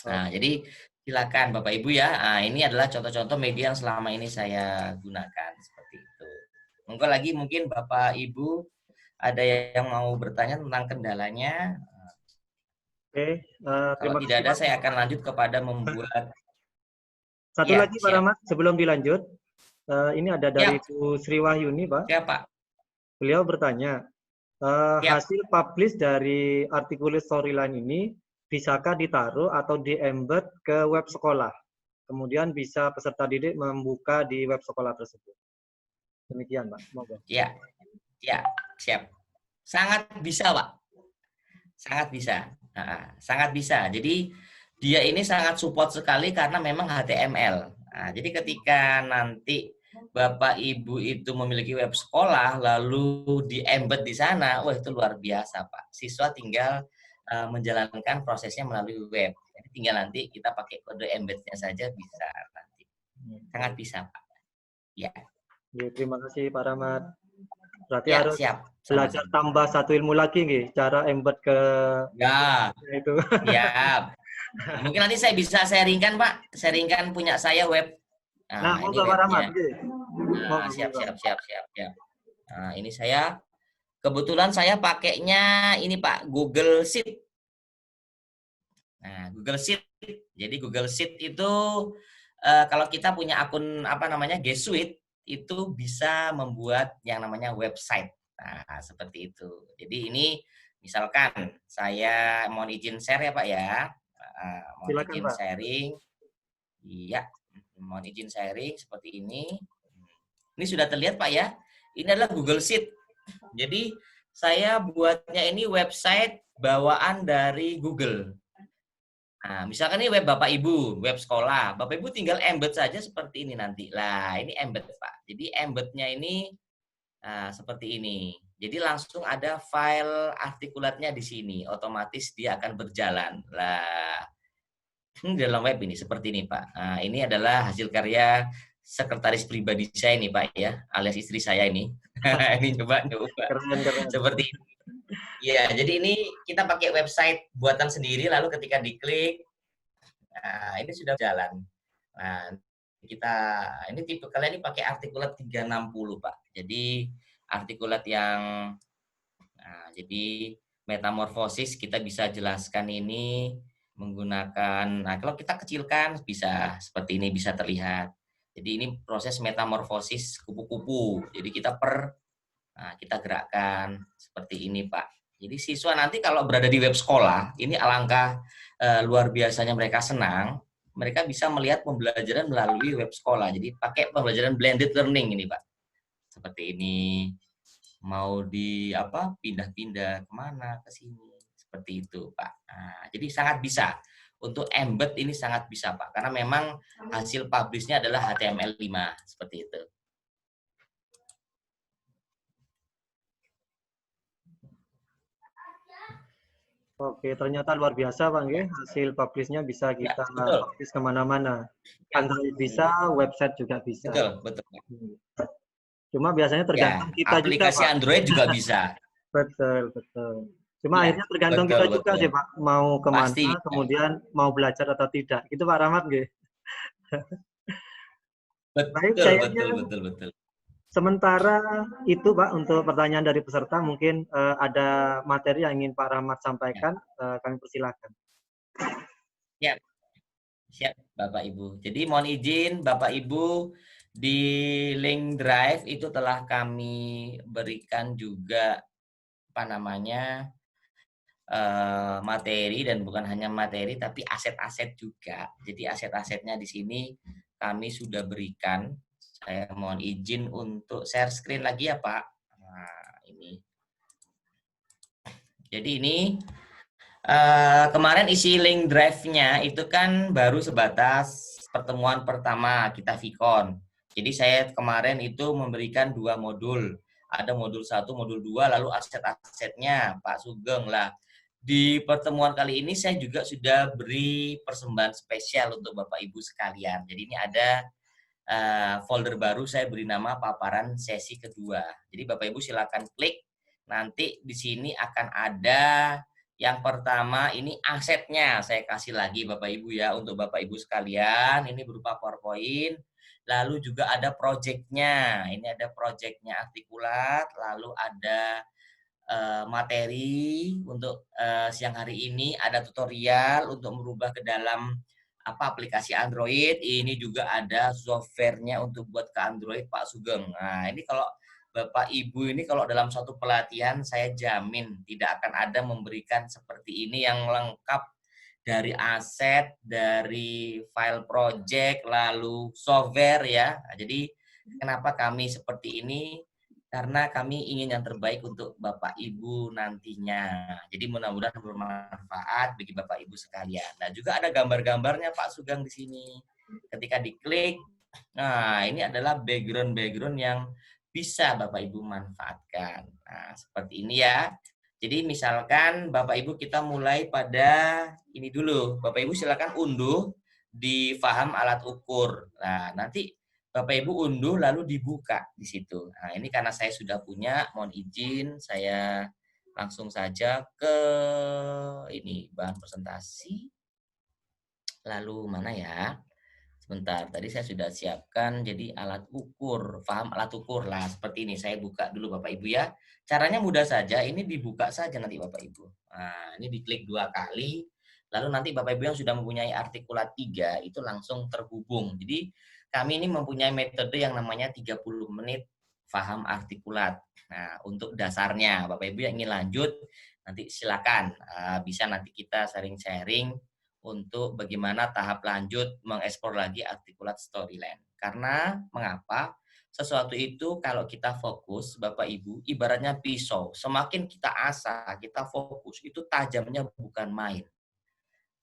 Nah, jadi silakan Bapak Ibu ya. Nah, ini adalah contoh-contoh media yang selama ini saya gunakan seperti itu. Monggo lagi mungkin Bapak Ibu ada yang mau bertanya tentang kendalanya? Oke, Kalau terima tidak kasih ada, Pak. saya akan lanjut kepada membuat. Satu Ya, lagi Pak siap. Rahmat, sebelum dilanjut, ini ada dari Siap, Bu Sri Wahyuni Pak. siap, Pak. Beliau bertanya, Siap. hasil publish dari artikel storyline ini bisakah ditaruh atau di-embed ke web sekolah? Kemudian bisa peserta didik membuka di web sekolah tersebut. Demikian Pak. Monggo. Ya, ya, siap. Sangat bisa, Pak. Sangat bisa. Sangat bisa. Jadi dia ini sangat support sekali karena memang HTML. Nah, jadi ketika nanti Bapak Ibu itu memiliki web sekolah lalu di-embed di sana, wah itu luar biasa, Pak. Siswa tinggal menjalankan prosesnya melalui web. Jadi tinggal nanti kita pakai kode embednya saja bisa nanti. Sangat bisa, Pak. Ya. Ya, terima kasih Pak Rahmat. Berarti Ya, harus siap. belajar Sama-sama. tambah satu ilmu lagi nih, cara embed ke Ya, itu. siap. Nah, mungkin nanti saya bisa sharingkan, Pak. Sharingkan punya saya web. Nah, Nah, ini monggo Pak Rahmat. webnya. Oke. Nah, Monggo, siap, monggo. siap, siap, siap, siap. Nah, ini saya, kebetulan saya pakainya ini Pak, Google Sheet. Nah, Google Sheet. Jadi Google Sheet itu kalau kita punya akun apa namanya G Suite itu bisa membuat yang namanya website. Nah, seperti itu. Jadi ini misalkan saya mohon izin share ya Pak ya. Mohon Silakan izin Pak. sharing. Iya, mohon izin sharing seperti ini. Ini sudah terlihat Pak ya. Ini adalah Google Sheet. Jadi saya buatnya ini website bawaan dari Google. Nah, misalkan ini web Bapak Ibu, web sekolah. Bapak Ibu tinggal embed saja seperti ini nanti. Lah, ini embed Pak. Jadi embednya ini seperti ini. Jadi langsung ada file artikulatnya di sini. Otomatis dia akan berjalan. Lah, ini dalam web ini seperti ini Pak. Nah, ini adalah hasil karya sekretaris pribadi saya ini Pak ya, alias istri saya ini. Ini coba Keren, keren. seperti ini. Ya, jadi ini kita pakai website buatan sendiri, lalu ketika diklik, nah ini sudah jalan. Nah, kita ini tipe kalian ini pakai artikulat 360 Pak. Jadi artikulat yang jadi metamorfosis kita bisa jelaskan ini menggunakan, nah kalau kita kecilkan bisa seperti ini bisa terlihat. Jadi ini proses metamorfosis kupu-kupu. Jadi kita gerakkan seperti ini Pak. Jadi siswa nanti kalau berada di web sekolah, ini alangkah luar biasanya mereka senang, mereka bisa melihat pembelajaran melalui web sekolah. Jadi pakai pembelajaran blended learning ini Pak. Seperti ini, mau di apa pindah-pindah kemana ke sini, seperti itu Pak. Nah, jadi sangat bisa. Untuk embed ini sangat bisa Pak, karena memang hasil publish-nya adalah HTML5, seperti itu. Oke, ternyata luar biasa Pak nggih. Hasil publish-nya bisa Ya, kita betul. publish kemana-mana. Ya, Android bisa, website juga bisa. betul, betul. Cuma biasanya Ya, tergantung kita juga aplikasi Pak. Android juga bisa. Betul, betul. Cuma Iya, akhirnya tergantung betul, kita juga betul. sih Pak, mau Pasti kemana, bisa. kemudian mau belajar atau tidak. Itu Pak Rahmat nggih. Baik, Betul, kayaknya betul, betul, betul. sementara itu Pak untuk pertanyaan dari peserta. Mungkin ada materi yang ingin Pak Rahmat Ya, sampaikan, kami persilahkan. siap, siap, Bapak Ibu. Jadi mohon izin Bapak Ibu di link drive itu telah kami berikan juga apa namanya materi dan bukan hanya materi tapi aset-aset juga. Jadi aset-asetnya di sini kami sudah berikan. Saya mohon izin untuk share screen lagi ya Pak. Nah, ini. Jadi ini kemarin isi link drive-nya itu kan baru sebatas pertemuan pertama kita Vicon. Jadi saya kemarin itu memberikan 2 modul. Ada modul 1, modul 2, lalu aset-asetnya Pak Sugeng lah. Di pertemuan kali ini saya juga sudah beri persembahan spesial untuk Bapak Ibu sekalian. Jadi ini ada folder baru saya beri nama paparan sesi kedua. Jadi Bapak Ibu silakan klik. Nanti di sini akan ada yang pertama ini asetnya saya kasih lagi Bapak Ibu ya untuk Bapak Ibu sekalian. Ini berupa PowerPoint. Lalu juga ada projectnya. Ini ada projectnya artikulat. Lalu ada materi untuk siang hari ini, ada tutorial untuk merubah ke dalam aplikasi Android. Ini juga ada softwarenya untuk buat ke Android, Pak Sugeng. Nah, ini kalau Bapak Ibu ini kalau dalam suatu pelatihan saya jamin tidak akan ada memberikan seperti ini yang lengkap dari aset, dari file project, lalu software ya. Nah, jadi kenapa kami seperti ini? Karena kami ingin yang terbaik untuk Bapak Ibu nantinya. Jadi mudah-mudahan bermanfaat bagi Bapak Ibu sekalian. Nah, juga ada gambar-gambarnya Pak Sugeng di sini. Ketika diklik, nah ini adalah background-background yang bisa Bapak Ibu manfaatkan. Nah, seperti ini ya. Jadi misalkan Bapak Ibu kita mulai pada ini dulu. Bapak Ibu silakan unduh di Faham Alat Ukur. Nah, nanti Bapak Ibu unduh lalu dibuka di situ. Nah, ini karena saya sudah punya, mohon izin saya langsung saja ke ini bahan presentasi. Lalu mana ya? Sebentar, tadi saya sudah siapkan jadi alat ukur, paham alat ukur lah seperti ini. Saya buka dulu Bapak Ibu ya. Caranya mudah saja, ini dibuka saja nanti Bapak Ibu. Nah, ini diklik 2 kali, lalu nanti Bapak Ibu yang sudah mempunyai artikulat 3 itu langsung terhubung. Jadi kami ini mempunyai metode yang namanya 30 menit paham artikulat. Nah, untuk dasarnya Bapak Ibu yang ingin lanjut, nanti silakan bisa nanti kita sharing-sharing untuk bagaimana tahap lanjut mengeksplor lagi artikulat storyline. Karena mengapa? Sesuatu itu kalau kita fokus, Bapak Ibu, ibaratnya pisau. Semakin kita asah, kita fokus, itu tajamnya bukan main.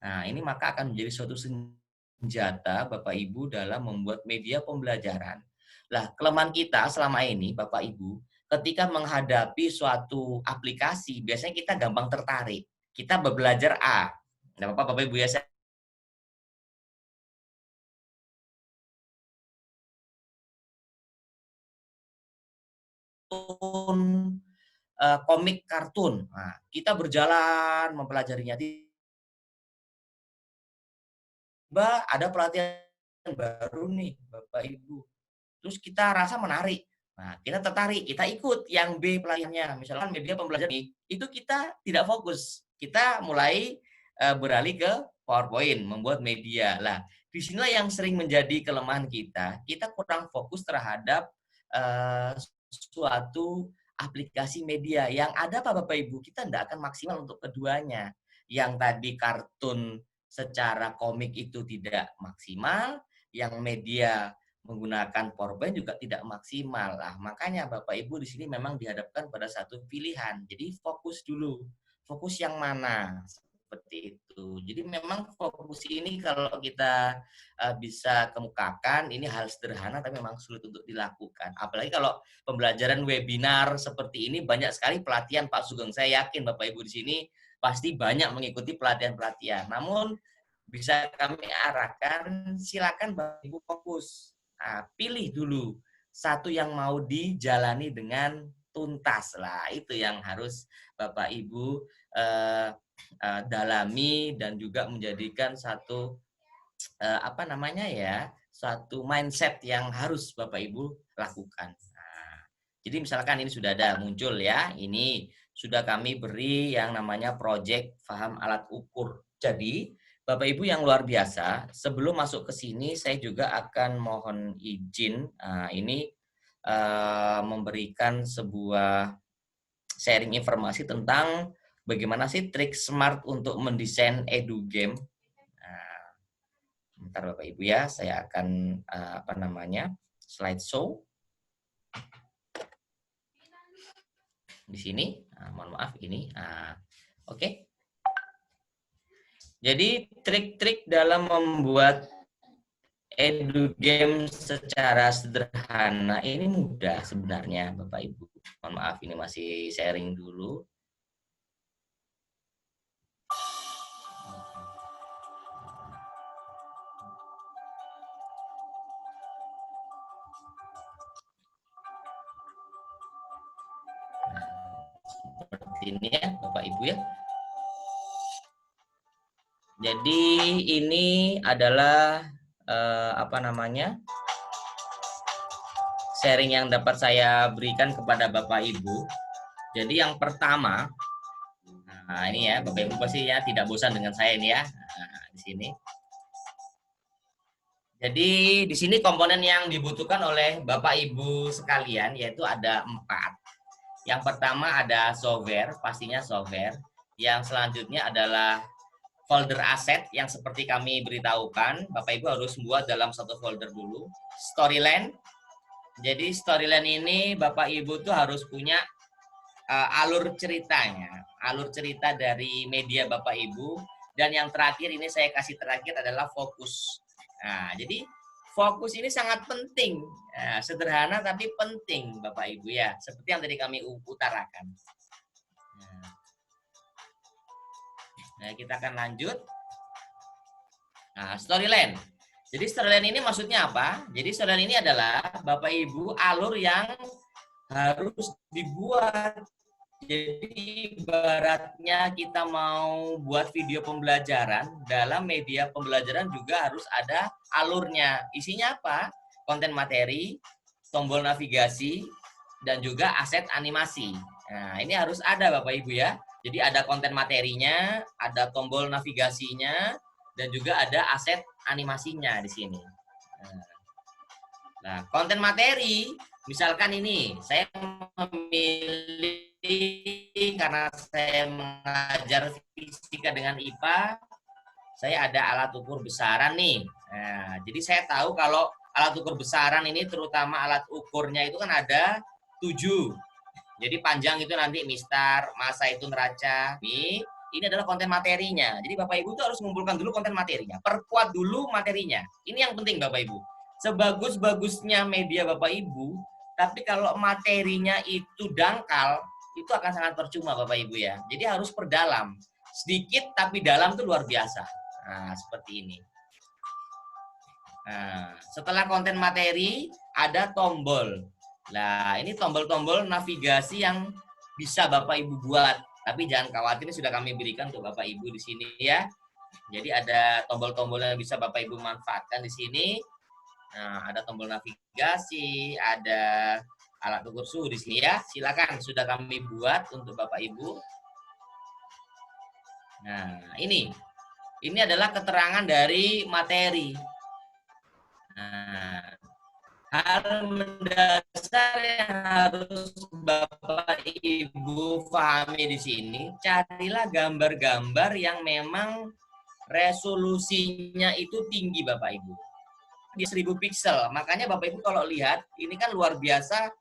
Nah, ini maka akan menjadi suatu senjata Bapak Ibu dalam membuat media pembelajaran. Lah, kelemahan kita selama ini, Bapak Ibu, ketika menghadapi suatu aplikasi, biasanya kita gampang tertarik. Kita belajar A. Nah, Bapak Ibu ya, komik kartun. Nah, kita berjalan mempelajarinya. Tiba ada pelatihan baru nih, Bapak Ibu. Terus kita rasa menarik. Nah, kita tertarik, kita ikut yang B pelatihannya. Misalkan media pembelajaran nih, itu kita tidak fokus. Kita mulai beralih ke PowerPoint, membuat media. Lah, di sinilah yang sering menjadi kelemahan kita. Kita kurang fokus terhadap suatu aplikasi media. Yang ada apa Bapak Ibu? Kita tidak akan maksimal untuk keduanya. Yang tadi kartun secara komik itu tidak maksimal, yang media menggunakan PowerPoint juga tidak maksimal. Lah, makanya Bapak Ibu di sini memang dihadapkan pada satu pilihan. Jadi fokus dulu. Fokus yang mana? Seperti itu. Jadi memang fokus ini kalau kita bisa kemukakan, ini hal sederhana tapi memang sulit untuk dilakukan. Apalagi kalau pembelajaran webinar seperti ini banyak sekali pelatihan Pak Sugeng. Saya yakin Bapak Ibu di sini pasti banyak mengikuti pelatihan-pelatihan. Namun bisa kami arahkan, silakan Bapak Ibu fokus. Nah, pilih dulu satu yang mau dijalani dengan tuntas lah. Itu yang harus Bapak Ibu dalami dan juga menjadikan satu apa namanya ya, satu mindset yang harus Bapak Ibu lakukan. Nah, jadi misalkan ini sudah ada muncul ya, ini sudah kami beri yang namanya project paham alat ukur. Jadi Bapak Ibu yang luar biasa, sebelum masuk ke sini saya juga akan mohon izin ini memberikan sebuah sharing informasi tentang bagaimana sih trik smart untuk mendesain edu game. Nah, bentar Bapak Ibu ya, saya akan apa namanya slideshow di sini. Mohon maaf ini. Oke. Jadi trik-trik dalam membuat edu game secara sederhana ini mudah sebenarnya Bapak Ibu. Mohon maaf ini masih sharing dulu. Seperti ini ya Bapak Ibu ya. Jadi ini adalah apa namanya sharing yang dapat saya berikan kepada Bapak Ibu. Jadi yang pertama, nah ini ya, Bapak Ibu pasti ya tidak bosan dengan saya ini ya. Nah, di sini. Jadi di sini komponen yang dibutuhkan oleh Bapak Ibu sekalian yaitu ada 4. Yang pertama ada software, pastinya software. Yang selanjutnya adalah folder aset yang seperti kami beritahukan, Bapak Ibu harus buat dalam satu folder dulu. Storyline. Jadi storyline ini Bapak Ibu tuh harus punya alur ceritanya, alur cerita dari media Bapak Ibu. Dan yang terakhir ini saya kasih terakhir adalah fokus. Nah, jadi fokus ini sangat penting. Nah, sederhana tapi penting Bapak Ibu ya, seperti yang tadi kami utarakan. Nah, kita akan lanjut. Nah, storyline. Jadi storyline ini maksudnya apa? Jadi storyline ini adalah Bapak Ibu alur yang harus dibuat. Jadi ibaratnya kita mau buat video pembelajaran, dalam media pembelajaran juga harus ada alurnya. Isinya apa? Konten materi, tombol navigasi, dan juga aset animasi. Nah, ini harus ada Bapak Ibu ya. Jadi ada konten materinya, ada tombol navigasinya, dan juga ada aset animasinya di sini. Nah, konten materi, misalkan ini, saya memilih karena saya mengajar fisika dengan IPA, saya ada alat ukur besaran nih. Nah, jadi saya tahu kalau alat ukur besaran ini terutama alat ukurnya itu kan ada 7. Jadi panjang itu nanti mistar, masa itu neraca. Ini adalah konten materinya. Jadi Bapak Ibu tuh harus mengumpulkan dulu konten materinya. Perkuat dulu materinya. Ini yang penting Bapak Ibu. Sebagus-bagusnya media Bapak Ibu, tapi kalau materinya itu dangkal, itu akan sangat percuma Bapak Ibu ya. Jadi harus perdalam. Sedikit tapi dalam itu luar biasa. Nah, seperti ini. Nah, setelah konten materi, ada tombol. Nah, ini tombol-tombol navigasi yang bisa Bapak Ibu buat. Tapi jangan khawatir, sudah kami berikan untuk Bapak Ibu di sini ya. Jadi ada tombol-tombol yang bisa Bapak Ibu manfaatkan di sini. Nah, ada tombol navigasi, ada alat ukur suhu di sini ya. Silakan, sudah kami buat untuk Bapak Ibu. Nah, ini adalah keterangan dari materi. Nah, hal mendasar yang harus Bapak Ibu pahami di sini, carilah gambar-gambar yang memang resolusinya itu tinggi Bapak Ibu. Di 1000 pixel. Makanya Bapak Ibu kalau lihat, ini kan luar biasa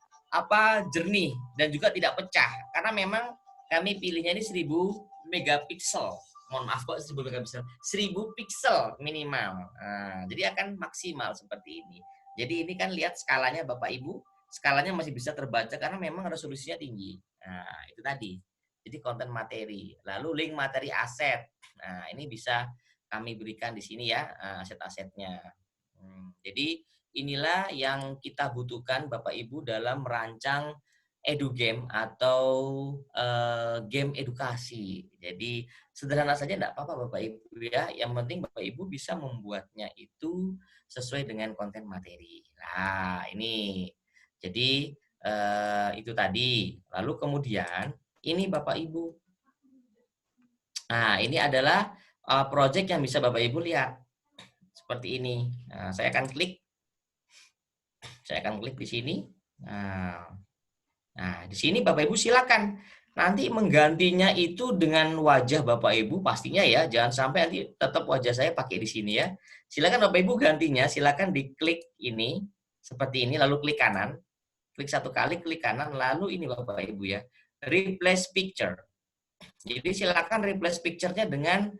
jernih dan juga tidak pecah. Karena memang kami pilihnya ini 1000 megapiksel. Mohon maaf kok 1000 megapiksel. 1000 pixel minimal. Nah, jadi akan maksimal seperti ini. Jadi ini kan lihat skalanya Bapak Ibu, skalanya masih bisa terbaca karena memang resolusinya tinggi. Nah, itu tadi. Jadi konten materi. Lalu link materi aset. Nah, ini bisa kami berikan di sini ya, aset-asetnya. Jadi inilah yang kita butuhkan Bapak Ibu dalam merancang edugame atau game edukasi. Jadi sederhana saja enggak apa-apa Bapak Ibu ya. Yang penting Bapak Ibu bisa membuatnya itu sesuai dengan konten materi. Nah, ini. Jadi itu tadi. Lalu kemudian ini Bapak Ibu. Nah, ini adalah project yang bisa Bapak Ibu lihat. Seperti ini. Nah, saya akan klik di sini. Nah, di sini Bapak Ibu silakan nanti menggantinya itu dengan wajah Bapak Ibu pastinya ya. Jangan sampai nanti tetap wajah saya pakai di sini ya. Silakan Bapak Ibu gantinya, silakan diklik ini seperti ini lalu klik kanan. Klik satu kali, klik kanan, lalu ini Bapak Ibu ya. Replace picture. Jadi silakan replace picture-nya dengan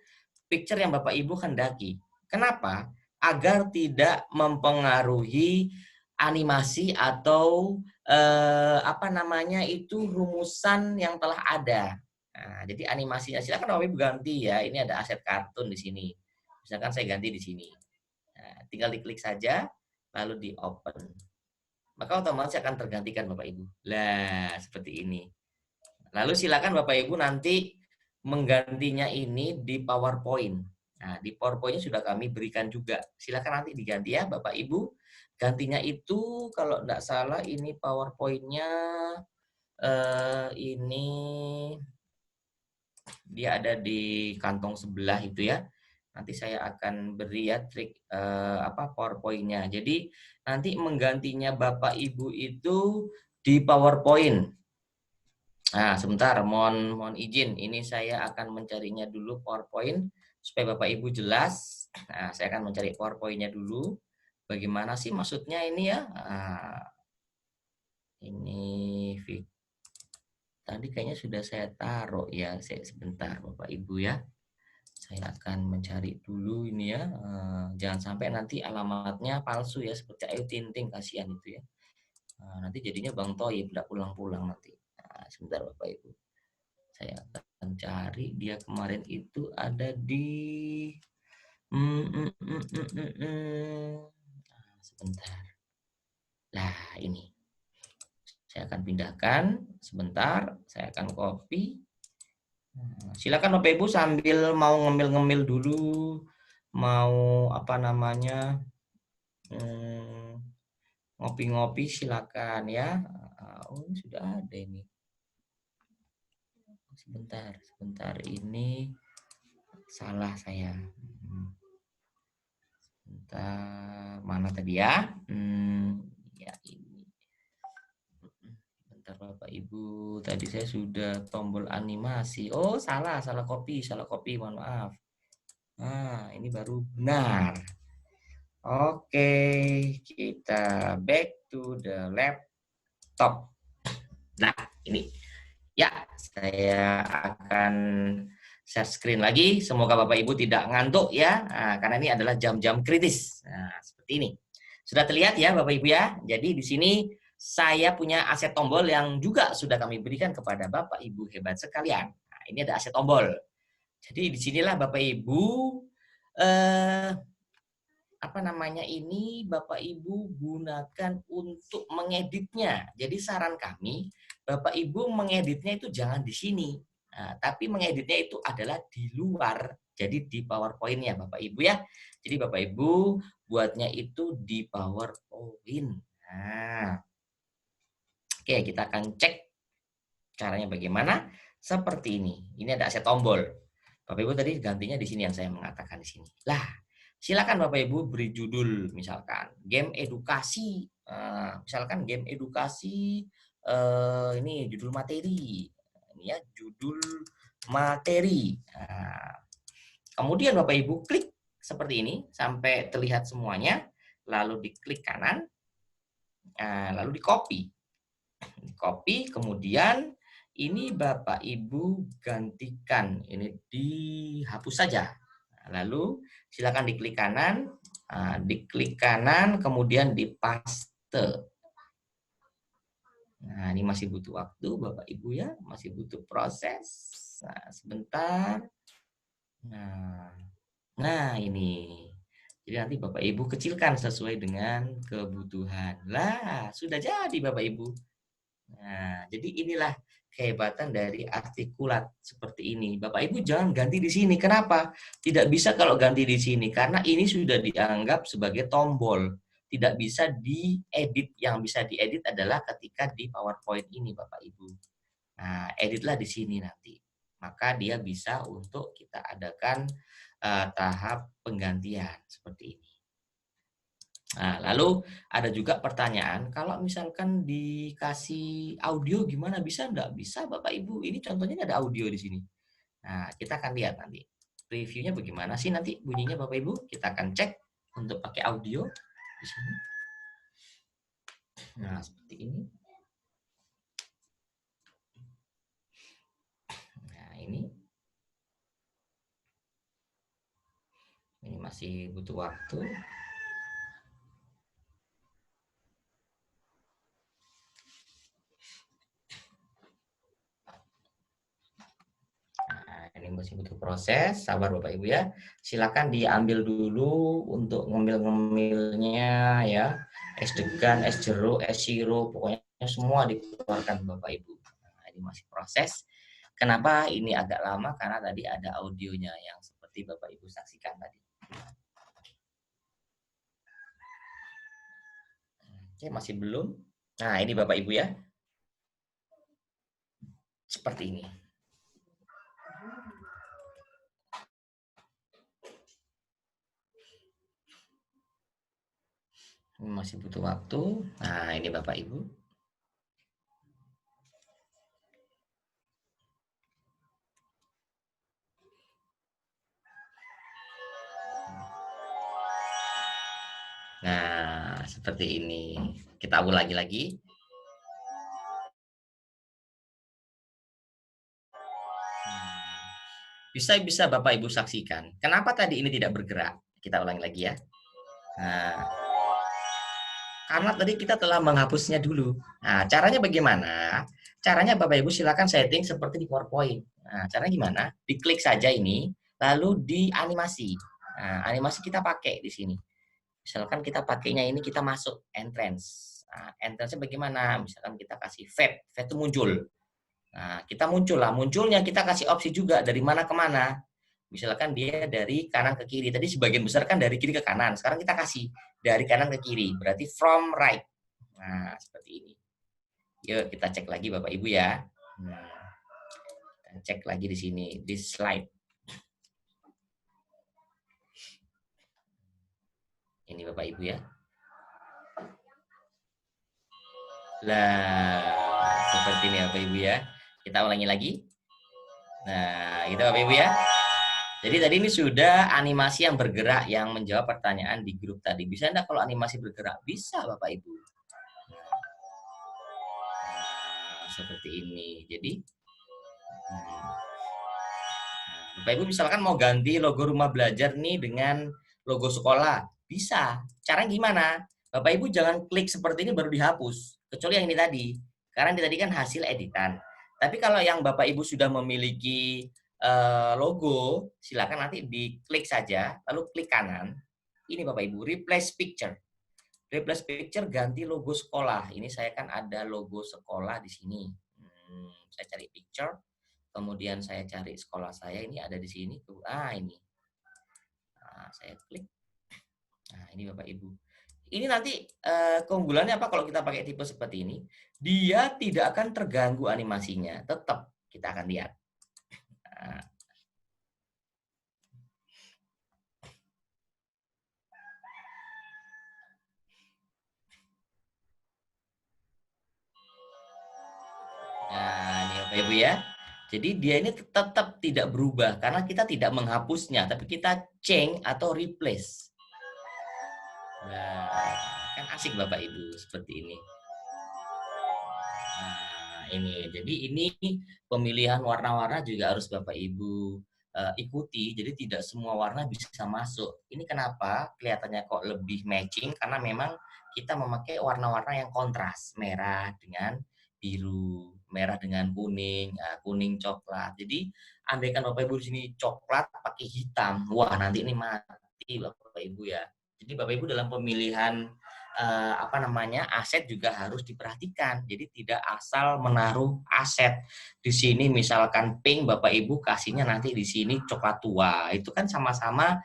picture yang Bapak Ibu kendaki. Kenapa? Agar tidak mempengaruhi animasi atau rumusan yang telah ada. Nah, jadi animasinya silakan Bapak Ibu ganti ya. Ini ada aset kartun di sini. Misalkan saya ganti di sini. Nah, tinggal diklik saja lalu di open. Maka otomatis akan tergantikan Bapak Ibu. Lah, seperti ini. Lalu silakan Bapak Ibu nanti menggantinya ini di PowerPoint. Nah, di PowerPoint-nya sudah kami berikan juga. Silakan nanti diganti ya Bapak Ibu. Gantinya itu kalau tidak salah ini PowerPoint-nya Ini dia ada di kantong sebelah itu ya. Nanti saya akan beri ya trik PowerPoint-nya. Jadi nanti menggantinya Bapak Ibu itu di PowerPoint. Nah, sebentar, mohon izin. Ini saya akan mencarinya dulu PowerPoint supaya Bapak Ibu jelas. Nah, saya akan mencari PowerPoint-nya dulu. Bagaimana sih maksudnya ini ya? Nah, ini tadi kayaknya sudah saya taruh ya. Sebentar, Bapak Ibu ya. Saya akan mencari dulu ini ya. Jangan sampai nanti alamatnya palsu ya, seperti Ayu Tinting, kasihan itu ya. Nanti jadinya Bang Toyib tidak pulang-pulang nanti. Nah, sebentar Bapak Ibu. Saya akan cari dia kemarin itu ada di sebentar. Nah, ini. Saya akan pindahkan sebentar, saya akan copy. Silakan Bapak Ibu sambil mau ngemil-ngemil dulu, mau apa namanya? Ngopi-ngopi silakan ya. Oh, ini sudah ada ini. Sebentar ini salah saya. Sebentar, mana tadi ya? Ya ini. Bentar Bapak Ibu, tadi saya sudah tombol animasi. Oh, salah copy, mohon maaf. Nah, ini baru benar. Oke, kita back to the laptop. Nah, ini. Ya, saya akan share screen lagi. Semoga Bapak Ibu tidak ngantuk ya, karena ini adalah jam-jam kritis. Nah, seperti ini. Sudah terlihat ya Bapak Ibu ya. Jadi di sini saya punya aset tombol yang juga sudah kami berikan kepada Bapak Ibu hebat sekalian. Nah, ini ada aset tombol. Jadi disinilah Bapak Ibu ini Bapak Ibu gunakan untuk mengeditnya. Jadi saran kami, Bapak Ibu mengeditnya itu jangan di sini. Nah, tapi mengeditnya itu adalah di luar. Jadi di PowerPoint-nya Bapak Ibu ya. Jadi Bapak Ibu buatnya itu di PowerPoint. Nah, oke, kita akan cek caranya bagaimana. Seperti ini. Ini ada aset tombol. Bapak Ibu tadi gantinya di sini yang saya mengatakan di sini. Lah, silakan Bapak Ibu beri judul misalkan game edukasi. Misalkan game edukasi ini judul materi. Ini ya judul materi. Kemudian Bapak Ibu klik seperti ini sampai terlihat semuanya, lalu diklik kanan, lalu di copy, kemudian ini Bapak Ibu gantikan, ini dihapus saja. Lalu silakan diklik kanan, kemudian dipaste. Nah, ini masih butuh waktu Bapak Ibu ya, masih butuh proses. Nah, sebentar. Nah ini. Jadi nanti Bapak Ibu kecilkan sesuai dengan kebutuhan. Lah, sudah jadi Bapak Ibu. Nah, jadi inilah kehebatan dari artikulat seperti ini. Bapak Ibu jangan ganti di sini. Kenapa? Tidak bisa kalau ganti di sini karena ini sudah dianggap sebagai tombol. Tidak bisa diedit. Yang bisa diedit adalah ketika di PowerPoint ini Bapak Ibu. Nah, editlah di sini nanti. Maka dia bisa untuk kita adakan tahap penggantian seperti ini. Nah, lalu ada juga pertanyaan, kalau misalkan dikasih audio gimana, bisa enggak? Bisa Bapak Ibu, ini contohnya ada audio di sini. Nah, kita akan lihat nanti. Reviewnya bagaimana sih nanti bunyinya Bapak Ibu? Kita akan cek untuk pakai audio di sini. Nah, seperti ini. Nah, ini masih butuh waktu. Ini masih butuh proses, sabar Bapak Ibu ya. Silakan diambil dulu untuk ngemil-ngemilnya ya. Es degan, es jeruk, es sirup, pokoknya semua dikeluarkan Bapak Ibu. Nah, ini masih proses. Kenapa ini agak lama? Karena tadi ada audionya yang seperti Bapak Ibu saksikan tadi. Oke, masih belum. Nah, ini Bapak Ibu ya. seperti ini. Ini masih butuh waktu. Nah, ini Bapak Ibu. Nah, seperti ini. Kita ulangi lagi. Bisa Bapak Ibu saksikan. Kenapa tadi ini tidak bergerak? Kita ulangi lagi ya. Nah, karena tadi kita telah menghapusnya dulu. Nah, caranya bagaimana? Caranya Bapak Ibu silakan setting seperti di PowerPoint. Nah, caranya gimana? Diklik saja ini, lalu di animasi. Nah, animasi kita pakai di sini. Misalkan kita pakainya ini kita masuk entrance. Nah, entrance-nya bagaimana? Misalkan kita kasih fade, fade itu muncul. Nah, kita muncul lah. Munculnya kita kasih opsi juga dari mana ke mana. Misalkan dia dari kanan ke kiri. Tadi sebagian besar kan dari kiri ke kanan. Sekarang kita kasih dari kanan ke kiri. Berarti from right. Nah, seperti ini. Yuk kita cek lagi Bapak Ibu ya. Nah, kita cek lagi di sini, di slide. Ini Bapak Ibu ya. Lah, seperti ini Bapak Ibu ya. Kita ulangi lagi. Nah, gitu Bapak Ibu ya. Jadi tadi ini sudah animasi yang bergerak yang menjawab pertanyaan di grup tadi. Bisa enggak kalau animasi bergerak? Bisa Bapak Ibu. Nah, seperti ini. Jadi Bapak Ibu misalkan mau ganti logo rumah belajar nih dengan logo sekolah. Bisa. Caranya gimana? Bapak Ibu jangan klik seperti ini baru dihapus. Kecuali yang ini tadi. Karena ini tadi kan hasil editan. Tapi kalau yang Bapak Ibu sudah memiliki logo, silakan nanti diklik saja, lalu klik kanan. Ini Bapak Ibu, replace picture. Replace picture ganti logo sekolah. Ini saya kan ada logo sekolah di sini. Saya cari picture, kemudian saya cari sekolah saya, ini ada di sini. Ini. Nah, saya klik. Nah, ini Bapak Ibu. Ini nanti keunggulannya apa kalau kita pakai tipe seperti ini? Dia tidak akan terganggu animasinya. Tetap kita akan lihat. Nah, ini Bapak Ibu ya. Jadi dia ini tetap tidak berubah karena kita tidak menghapusnya, tapi kita change atau replace. Nah, kan asik Bapak Ibu seperti ini. Nah, ini. Jadi ini pemilihan warna-warna juga harus Bapak Ibu ikuti. Jadi tidak semua warna bisa masuk. Ini kenapa kelihatannya kok lebih matching karena memang kita memakai warna-warna yang kontras, merah dengan biru, merah dengan kuning, kuning coklat. Jadi andaikan Bapak Ibu di sini coklat pakai hitam, wah nanti ini mati Bapak Ibu ya. Jadi Bapak Ibu dalam pemilihan aset juga harus diperhatikan. Jadi tidak asal menaruh aset di sini misalkan pink Bapak Ibu kasihnya nanti di sini coklat tua. Itu kan sama-sama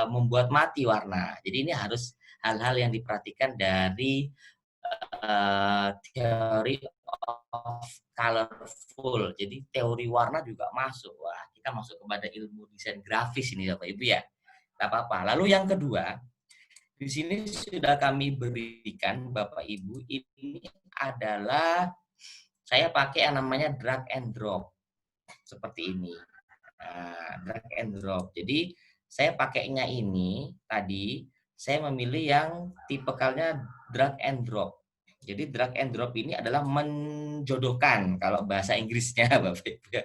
membuat mati warna. Jadi ini harus hal-hal yang diperhatikan dari teori of colorful. Jadi teori warna juga masuk. Wah, kita masuk kepada ilmu desain grafis ini Bapak Ibu ya. Tidak apa-apa. Lalu yang kedua, di sini sudah kami berikan Bapak Ibu, ini adalah saya pakai yang namanya drag and drop. Seperti ini. Nah, drag and drop. Jadi saya pakainya ini tadi, saya memilih yang tipikalnya drag and drop. Jadi drag and drop ini adalah menjodohkan kalau bahasa Inggrisnya Bapak Ibu.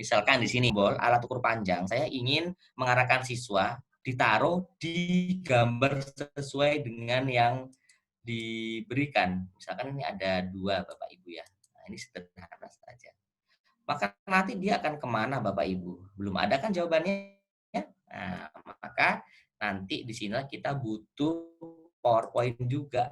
Misalkan di sini alat ukur panjang, saya ingin mengarahkan siswa ditaruh di gambar sesuai dengan yang diberikan. Misalkan ini ada 2 Bapak Ibu ya. Nah, ini sederhana saja. Maka nanti dia akan kemana Bapak Ibu? Belum ada kan jawabannya? Nah, maka nanti di sini kita butuh PowerPoint juga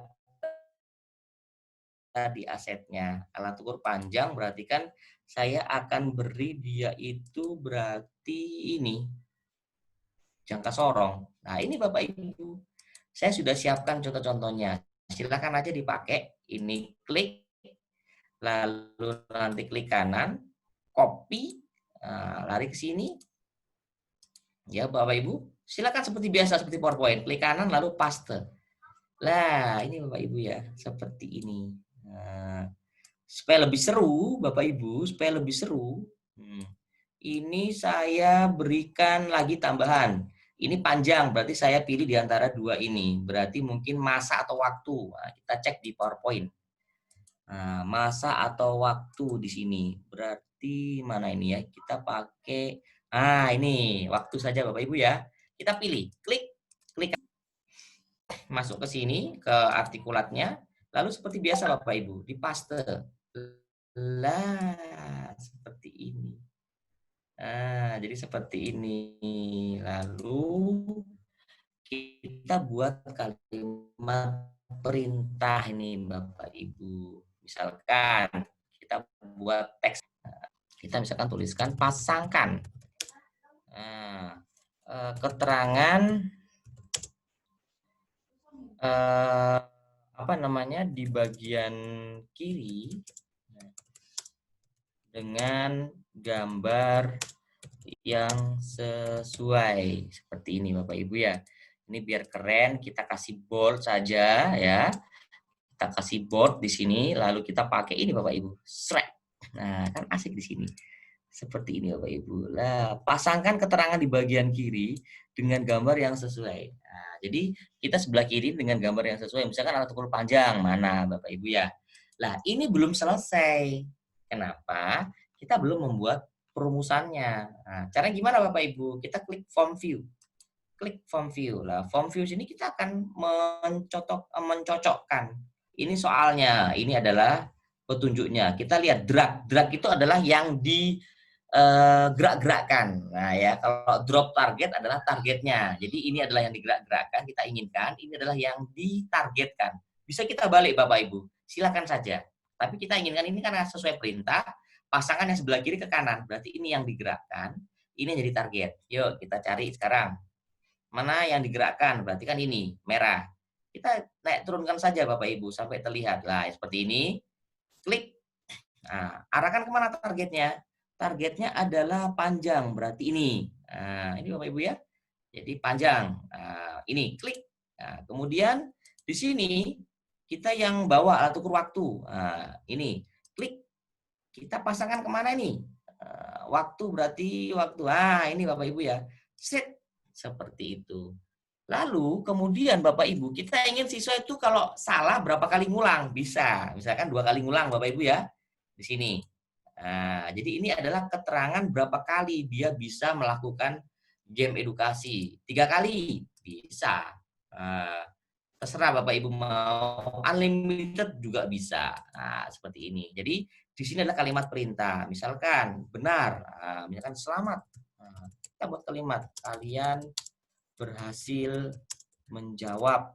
tadi asetnya. Alat ukur panjang berarti kan saya akan beri dia itu berarti ini jangka sorong. Nah, ini Bapak Ibu. Saya sudah siapkan contoh-contohnya. Silakan aja dipakai. Ini klik, lalu nanti klik kanan, copy, lari ke sini. Ya, Bapak Ibu, silakan seperti biasa, seperti PowerPoint. Klik kanan lalu paste. Lah, ini Bapak Ibu ya, seperti ini. Nah, supaya lebih seru, Bapak Ibu, supaya lebih seru, ini saya berikan lagi tambahan. Ini panjang, berarti saya pilih di antara dua ini. Berarti mungkin masa atau waktu. Nah, kita cek di PowerPoint. Nah, masa atau waktu di sini. Berarti mana ini ya? Kita pakai, ini waktu saja Bapak Ibu ya. Kita pilih, klik masuk ke sini, ke artikulatnya. Lalu seperti biasa Bapak Ibu, dipaste. Lah, seperti ini. Nah, jadi seperti ini. Lalu kita buat kalimat perintah ini Bapak Ibu. Misalkan kita buat teks, kita misalkan tuliskan pasangkan keterangan di bagian kiri dengan gambar yang sesuai seperti ini Bapak Ibu ya. Ini biar keren, kita kasih bold saja ya. Kita kasih bold di sini, lalu kita pakai ini Bapak Ibu. Shrek. Nah, kan asik di sini. Seperti ini Bapak Ibu. Nah, pasangkan keterangan di bagian kiri dengan gambar yang sesuai. Nah, jadi kita sebelah kiri dengan gambar yang sesuai. Misalkan artikel panjang mana Bapak Ibu ya. Nah, ini belum selesai. Kenapa? Kita belum membuat perumusannya. Nah, caranya gimana Bapak Ibu? Kita klik form view. Klik form view. Nah, form view sini kita akan mencocokkan. Ini soalnya, ini adalah petunjuknya. Kita lihat drag. Drag itu adalah yang di gerak-gerakkan. Nah ya, kalau drop target adalah targetnya. Jadi ini adalah yang digerak-gerakkan, kita inginkan. Ini adalah yang ditargetkan. Bisa kita balik Bapak Ibu. Silakan saja. Tapi kita inginkan ini karena sesuai perintah, pasangan yang sebelah kiri ke kanan. Berarti ini yang digerakkan, ini yang jadi target. Yuk kita cari sekarang. Mana yang digerakkan? Berarti kan ini, merah. Kita naik turunkan saja Bapak Ibu sampai terlihat. Lah, seperti ini. Klik. Nah, arahkan kemana targetnya? Targetnya adalah panjang, berarti ini. Nah, ini Bapak Ibu ya. Jadi panjang. Nah, ini klik. Nah, kemudian di sini kita yang bawa alat ukur waktu. Nah, ini klik. Kita pasangkan kemana ini? Waktu berarti waktu. Ini Bapak Ibu ya. Set. Seperti itu. Lalu kemudian Bapak Ibu, kita ingin siswa itu kalau salah berapa kali ngulang? Bisa. Misalkan 2 kali ngulang Bapak Ibu ya. Di sini. Nah, jadi ini adalah keterangan berapa kali dia bisa melakukan game edukasi. 3 kali bisa. Terserah Bapak Ibu mau unlimited juga bisa. Nah, seperti ini. Jadi di sini adalah kalimat perintah. Misalkan benar, misalkan selamat. Kita buat kalimat kalian berhasil menjawab.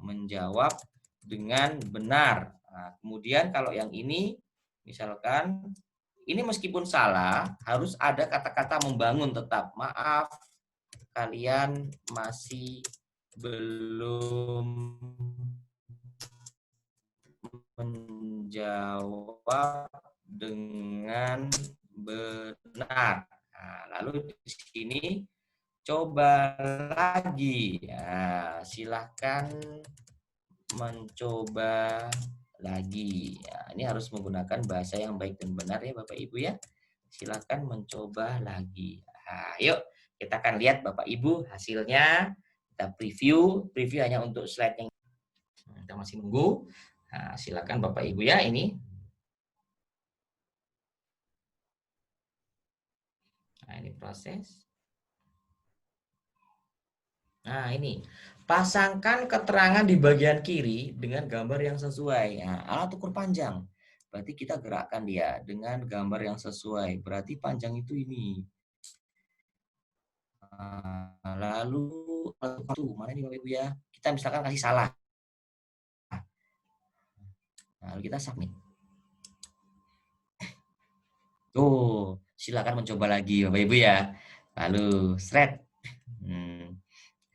Menjawab dengan benar. Kemudian kalau yang ini misalkan ini meskipun salah harus ada kata-kata membangun tetap. Maaf, kalian masih belum menjawab dengan benar. Lalu di sini coba lagi. Silahkan mencoba lagi. Ini harus menggunakan bahasa yang baik dan benar ya Bapak Ibu ya. Silakan mencoba lagi. Yuk kita akan lihat Bapak Ibu hasilnya. Kita preview hanya untuk slide yang kita masih nunggu. Silakan Bapak Ibu ya ini. Ini proses. Ini. Pasangkan keterangan di bagian kiri dengan gambar yang sesuai. Alat ukur panjang. Berarti kita gerakkan dia dengan gambar yang sesuai. Berarti panjang itu ini. Lalu mana ini Bapak Ibu ya? Kita misalkan kasih salah. Lalu kita submit. Tuh, silakan mencoba lagi Bapak Ibu ya. Lalu thread.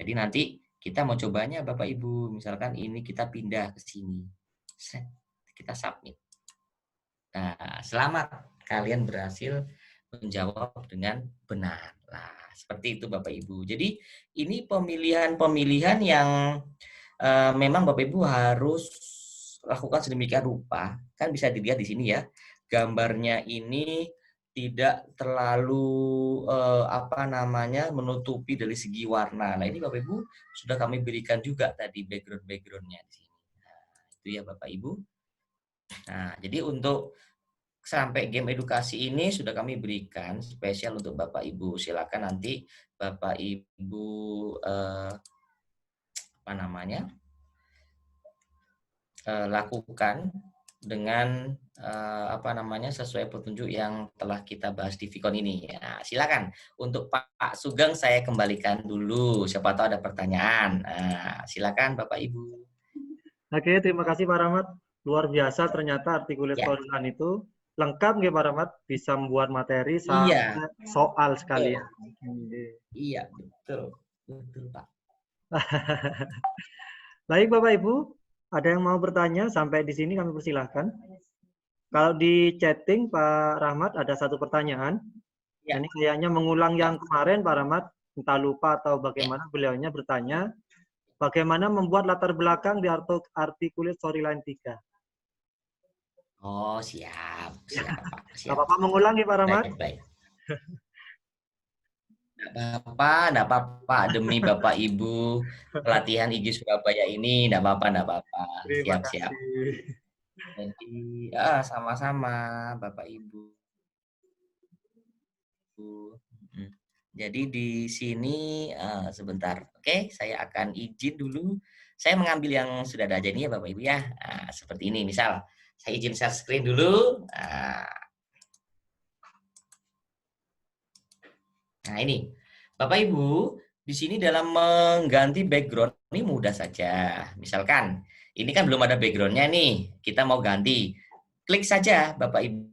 Jadi nanti kita mau cobanya Bapak Ibu, misalkan ini kita pindah ke sini. Set, kita submit. Nah, selamat kalian berhasil menjawab dengan benar. Nah, seperti itu Bapak Ibu. Jadi ini pemilihan-pemilihan yang memang Bapak Ibu harus lakukan sedemikian rupa. Kan bisa dilihat di sini ya. Gambarnya ini tidak terlalu apa namanya menutupi dari segi warna. Nah, ini Bapak Ibu sudah kami berikan juga tadi background-backgroundnya di sini. Nah, itu ya Bapak Ibu. Nah, jadi untuk sampai game edukasi ini sudah kami berikan spesial untuk Bapak Ibu. Silakan nanti Bapak Ibu apa namanya lakukan dengan apa namanya sesuai petunjuk yang telah kita bahas di Vicon ini. Ya, silakan untuk Pak Sugeng saya kembalikan dulu. Siapa tahu ada pertanyaan. Nah, silakan Bapak Ibu. Oke, terima kasih Pak Rahmat. Luar biasa ternyata artikulat Ya, storyline itu lengkap nggih Pak Rahmat, bisa membuat materi iya, sampai soal sekalian. betul. Nggih. Iya, betul. Betul, Pak. Baik Bapak Ibu, ada yang mau bertanya sampai di sini kami persilahkan. Kalau di chatting Pak Rahmat ada satu pertanyaan. Ya, Ini kayaknya mengulang ya, yang kemarin Pak Rahmat, entah lupa atau ya. bagaimana beliaunya bertanya, bagaimana membuat latar belakang di artikulat storyline 3. Oh, siap, Ya, siap, Pak. nggak Siap, apa-apa siap. mengulangi Pak Rahmat. Baik, baik. Enggak apa-apa, demi Bapak Ibu pelatihan IGI Surabaya ini, enggak apa-apa. Terima Siap, siap. kasih. Jadi, sama-sama Bapak Ibu. Mm. Jadi di sini sebentar, oke, saya akan izin dulu. Saya mengambil yang sudah ada aja nih ya Bapak Ibu ya. Nah, seperti ini, misal saya izin share screen dulu. Nah, ini Bapak Ibu, di sini dalam mengganti background ini mudah saja. Misalkan ini kan belum ada backgroundnya nih, kita mau ganti. Klik saja Bapak Ibu.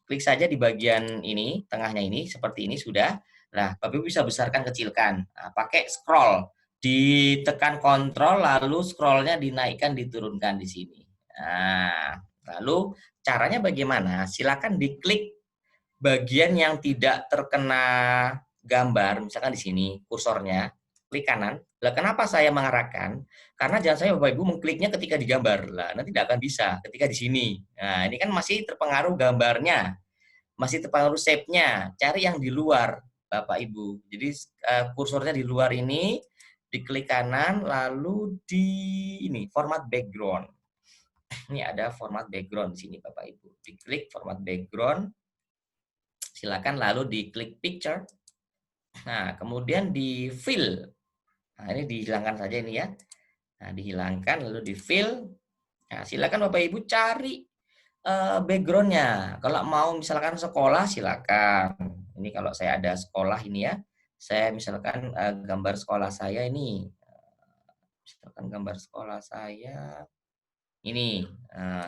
Klik saja di bagian ini, tengahnya ini, seperti ini sudah. Nah, Bapak Ibu bisa besarkan, kecilkan. Nah, pakai scroll. Ditekan kontrol, lalu scrollnya dinaikkan, diturunkan di sini. Nah, lalu caranya bagaimana? Silakan diklik bagian yang tidak terkena gambar, misalkan di sini kursornya, klik kanan. Lah kenapa saya mengarahkan? Karena jangan sampai Bapak Ibu mengkliknya ketika digambar. Lah nanti tidak akan bisa ketika di sini. Nah, ini kan masih terpengaruh gambarnya, masih terpengaruh shape-nya. Cari yang di luar, Bapak Ibu. Jadi kursornya di luar ini, diklik kanan, lalu di ini format background. Ini ada format background di sini Bapak Ibu. Diklik format background, silakan lalu diklik picture. Nah, kemudian di fill. Nah, ini dihilangkan saja ini ya. Nah, dihilangkan lalu di fill. Nah, silakan Bapak Ibu cari backgroundnya. Kalau mau misalkan sekolah silakan. Ini kalau saya ada sekolah ini ya. Saya misalkan gambar sekolah saya ini. Misalkan gambar sekolah saya ini.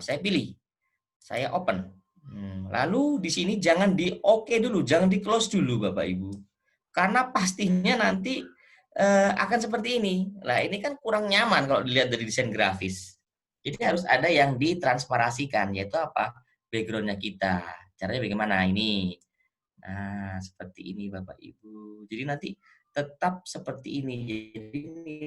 Saya pilih. Saya open. Lalu di sini jangan di oke dulu, jangan di close dulu Bapak Ibu. Karena pastinya nanti akan seperti ini. Nah, ini kan kurang nyaman kalau dilihat dari desain grafis. Jadi harus ada yang ditransparasikan, yaitu apa? Backgroundnya kita. Caranya bagaimana? Ini. Nah, seperti ini Bapak Ibu. Jadi nanti tetap seperti ini. Jadi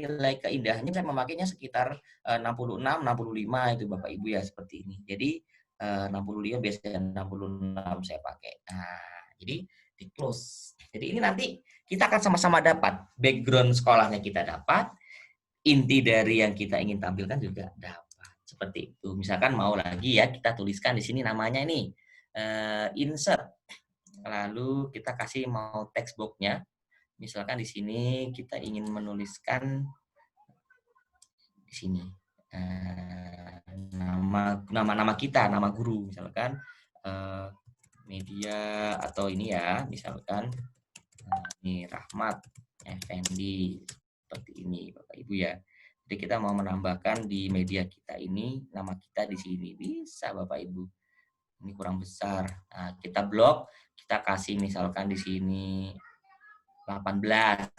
nilai keindahannya saya memakainya sekitar 66, 65 itu Bapak Ibu ya seperti ini. Jadi 65 biasanya 66 saya pakai. Nah, jadi di close. Jadi ini nanti kita akan sama-sama dapat background sekolahnya kita dapat, inti dari yang kita ingin tampilkan juga dapat. Seperti itu. Misalkan mau lagi ya kita tuliskan di sini namanya ini insert. Lalu kita kasih mau text box-nya. Misalkan di sini kita ingin menuliskan di sini nama kita, nama guru misalkan media atau ini ya, misalkan ini Rahmat Effendi seperti ini Bapak Ibu ya. Jadi kita mau menambahkan di media kita ini nama kita di sini bisa Bapak Ibu. Ini kurang besar. Nah, kita blok, kita kasih misalkan di sini 18.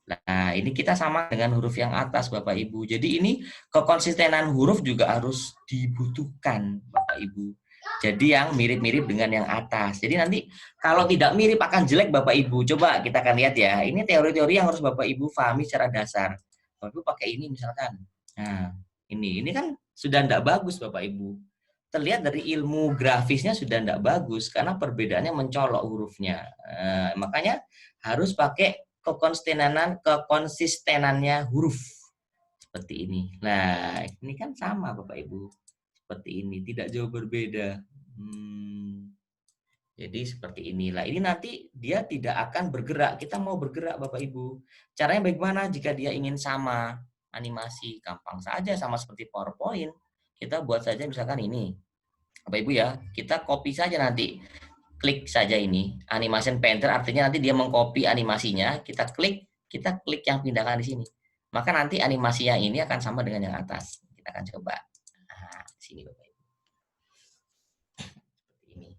Nah, ini kita sama dengan huruf yang atas, Bapak Ibu. Jadi ini kekonsistenan huruf juga harus dibutuhkan, Bapak Ibu. Jadi yang mirip-mirip dengan yang atas. Jadi nanti kalau tidak mirip akan jelek, Bapak Ibu. Coba kita akan lihat ya. Ini teori-teori yang harus Bapak Ibu pahami secara dasar. Bapak Ibu pakai ini misalkan. Nah, ini kan sudah tidak bagus, Bapak Ibu. Terlihat dari ilmu grafisnya sudah tidak bagus karena perbedaannya mencolok hurufnya. Makanya harus pakai kekonsistenannya huruf seperti ini. Nah, ini kan sama Bapak Ibu. Seperti ini, tidak jauh berbeda. Jadi seperti inilah. Ini nanti dia tidak akan bergerak. Kita mau bergerak Bapak Ibu. Caranya bagaimana jika dia ingin sama animasi? Gampang saja, sama seperti PowerPoint. Kita buat saja misalkan ini. Bapak Ibu ya, kita copy saja nanti. Klik saja ini, animation painter artinya nanti dia mengcopy animasinya, kita klik yang pindahkan di sini. Maka nanti animasinya ini akan sama dengan yang atas. Kita akan coba. Nah, di sini Bapak Ibu. Seperti ini.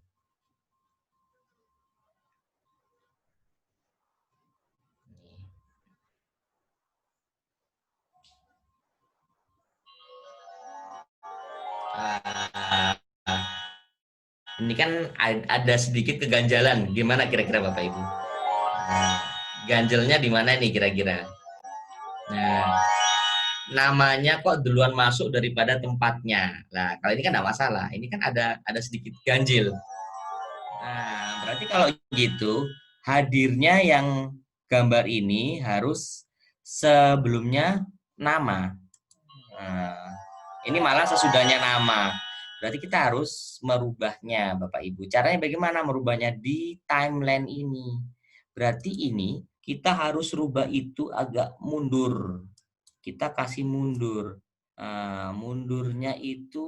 Ini kan ada sedikit keganjalan. Gimana kira-kira Bapak Ibu? Nah, ganjelnya di mana nih kira-kira? Nah, namanya kok duluan masuk daripada tempatnya. Nah, kalau ini kan tidak masalah. Ini kan ada sedikit ganjil. Nah, berarti kalau gitu hadirnya yang gambar ini harus sebelumnya nama. Nah, ini malah sesudahnya nama. Berarti kita harus merubahnya, Bapak Ibu. Caranya bagaimana merubahnya di timeline ini? Berarti ini kita harus rubah itu agak mundur. Kita kasih mundur. Mundurnya itu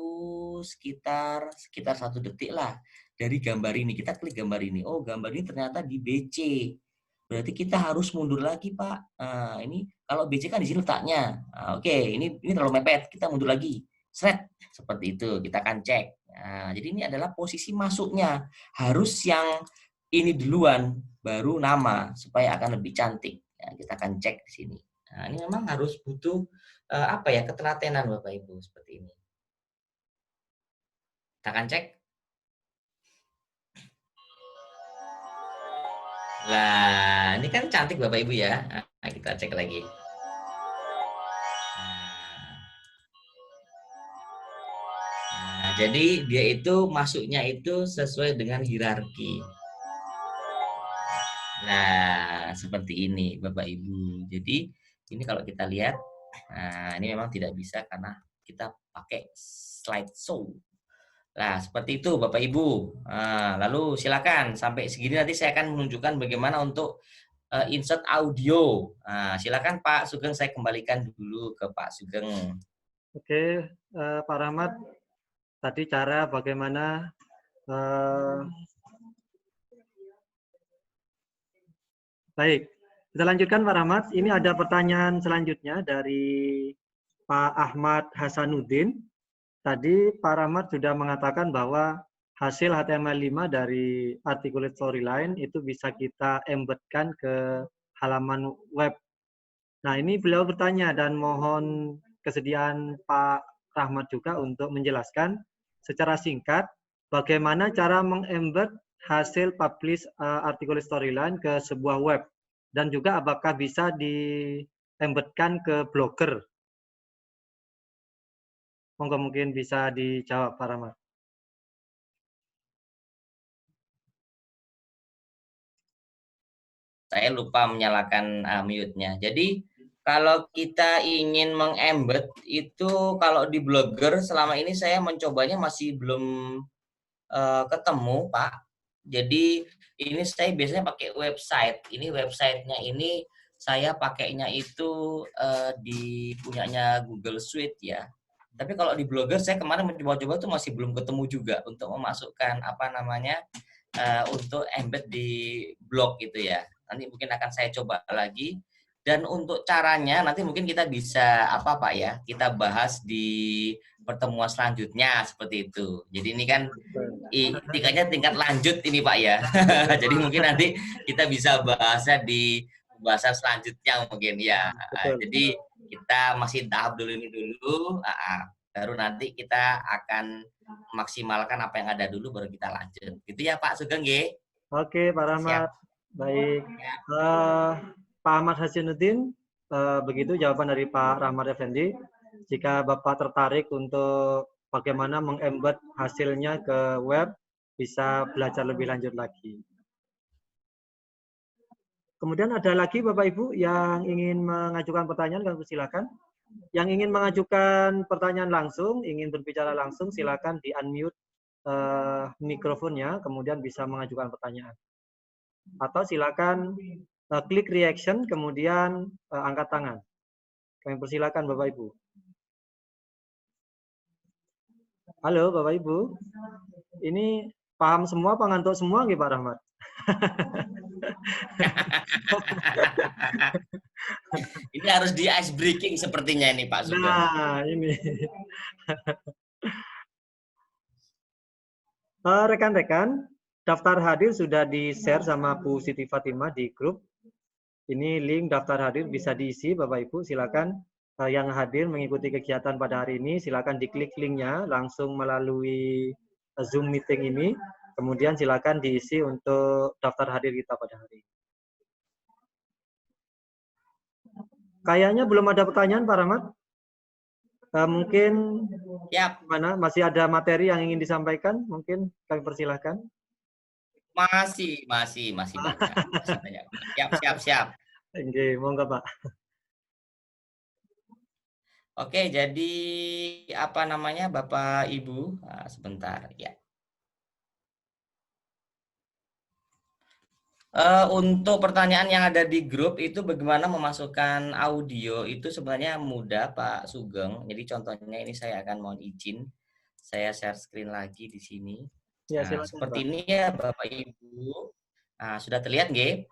sekitar 1 detik lah dari gambar ini. Kita klik gambar ini. Oh, gambar ini ternyata di BC. Berarti kita harus mundur lagi, Pak. Ini kalau BC kan di sini letaknya. Oke, ini terlalu mepet. Kita mundur lagi. Seret. Seperti itu. Kita akan cek. Jadi ini adalah posisi masuknya. Harus yang ini duluan, baru nama, supaya akan lebih cantik. Kita akan cek di sini. Nah, ini memang harus butuh ketelatenan Bapak Ibu seperti ini. Kita akan cek. Nah, ini kan cantik Bapak Ibu ya. Nah, kita cek lagi. Nah, jadi dia itu masuknya itu sesuai dengan hierarki. Nah, seperti ini Bapak Ibu. Jadi ini kalau kita lihat, nah ini memang tidak bisa karena kita pakai slideshow. Nah, seperti itu Bapak Ibu. Nah, lalu silakan sampai segini nanti saya akan menunjukkan bagaimana untuk insert audio. Nah, silakan Pak Sugeng, saya kembalikan dulu ke Pak Sugeng. Oke, Pak Rahmat, tadi cara bagaimana baik, kita lanjutkan Pak Rahmat. Ini ada pertanyaan selanjutnya dari Pak Ahmad Hasanuddin. Tadi Pak Rahmat sudah mengatakan bahwa hasil HTML5 dari Articulate Storyline itu bisa kita embedkan ke halaman web. Nah, ini beliau bertanya dan mohon kesediaan Pak Rahmat juga untuk menjelaskan secara singkat bagaimana cara mengembed hasil publish Articulate Storyline ke sebuah web dan juga apakah bisa diembedkan ke Blogger. Monggo mungkin bisa dijawab Pak Rahmat. Saya lupa menyalakan mute-nya. Jadi kalau kita ingin mengembed itu kalau di Blogger selama ini saya mencobanya masih belum ketemu, Pak. Jadi ini saya biasanya pakai website. Ini websitenya ini saya pakainya itu di punyanya Google Suite ya. Tapi kalau di Blogger saya kemarin mencoba-coba tuh masih belum ketemu juga untuk memasukkan untuk embed di blog gitu ya. Nanti mungkin akan saya coba lagi. Dan untuk caranya nanti mungkin kita bisa Pak ya, kita bahas di pertemuan selanjutnya seperti itu. Jadi ini kan tingkatnya tingkat lanjut ini Pak ya. Jadi mungkin nanti kita bisa bahasnya di pembahasan selanjutnya mungkin ya. Betul. Jadi kita masih tahap dulu ini dulu, baru nanti kita akan maksimalkan apa yang ada dulu baru kita lanjut. Gitu ya Pak Sugeng nggih? Oke, Pak Siap. Rahmat. Baik. Ya. Pak Ahmad Hasanuddin, begitu jawaban dari Pak Rahmat Effendi. Jika Bapak tertarik untuk bagaimana mengembed hasilnya ke web, bisa belajar lebih lanjut lagi. Kemudian ada lagi Bapak Ibu yang ingin mengajukan pertanyaan, kami silakan. Yang ingin mengajukan pertanyaan langsung, ingin berbicara langsung, silakan di-unmute mikrofonnya, kemudian bisa mengajukan pertanyaan. Atau silakan klik reaction, kemudian angkat tangan. Kami persilakan Bapak Ibu. Halo Bapak Ibu, ini paham semua, pengantuk semua nggih Pak Rahmat? Ini harus di ice breaking sepertinya ini Pak Sugeng. Nah, ini. Rekan-rekan, daftar hadir sudah di-share sama Bu Siti Fatimah di grup. Ini link daftar hadir bisa diisi, Bapak Ibu. Silakan yang hadir mengikuti kegiatan pada hari ini, silakan diklik linknya langsung melalui Zoom meeting ini. Kemudian silakan diisi untuk daftar hadir kita pada hari ini. Kayaknya belum ada pertanyaan, Pak Rahmat. Mungkin mana masih ada materi yang ingin disampaikan? Mungkin kami persilahkan. Masih banyak. Masih banyak. Siap. Oke, monggo Pak. Oke, jadi apa namanya Bapak Ibu? Sebentar ya. Untuk pertanyaan yang ada di grup itu bagaimana memasukkan audio itu sebenarnya mudah Pak Sugeng. Jadi contohnya ini saya akan mohon izin. Saya share screen lagi di sini. Ya, Nah, silakan, seperti Pak. ini ya Bapak Ibu. Nah, sudah terlihat nggih?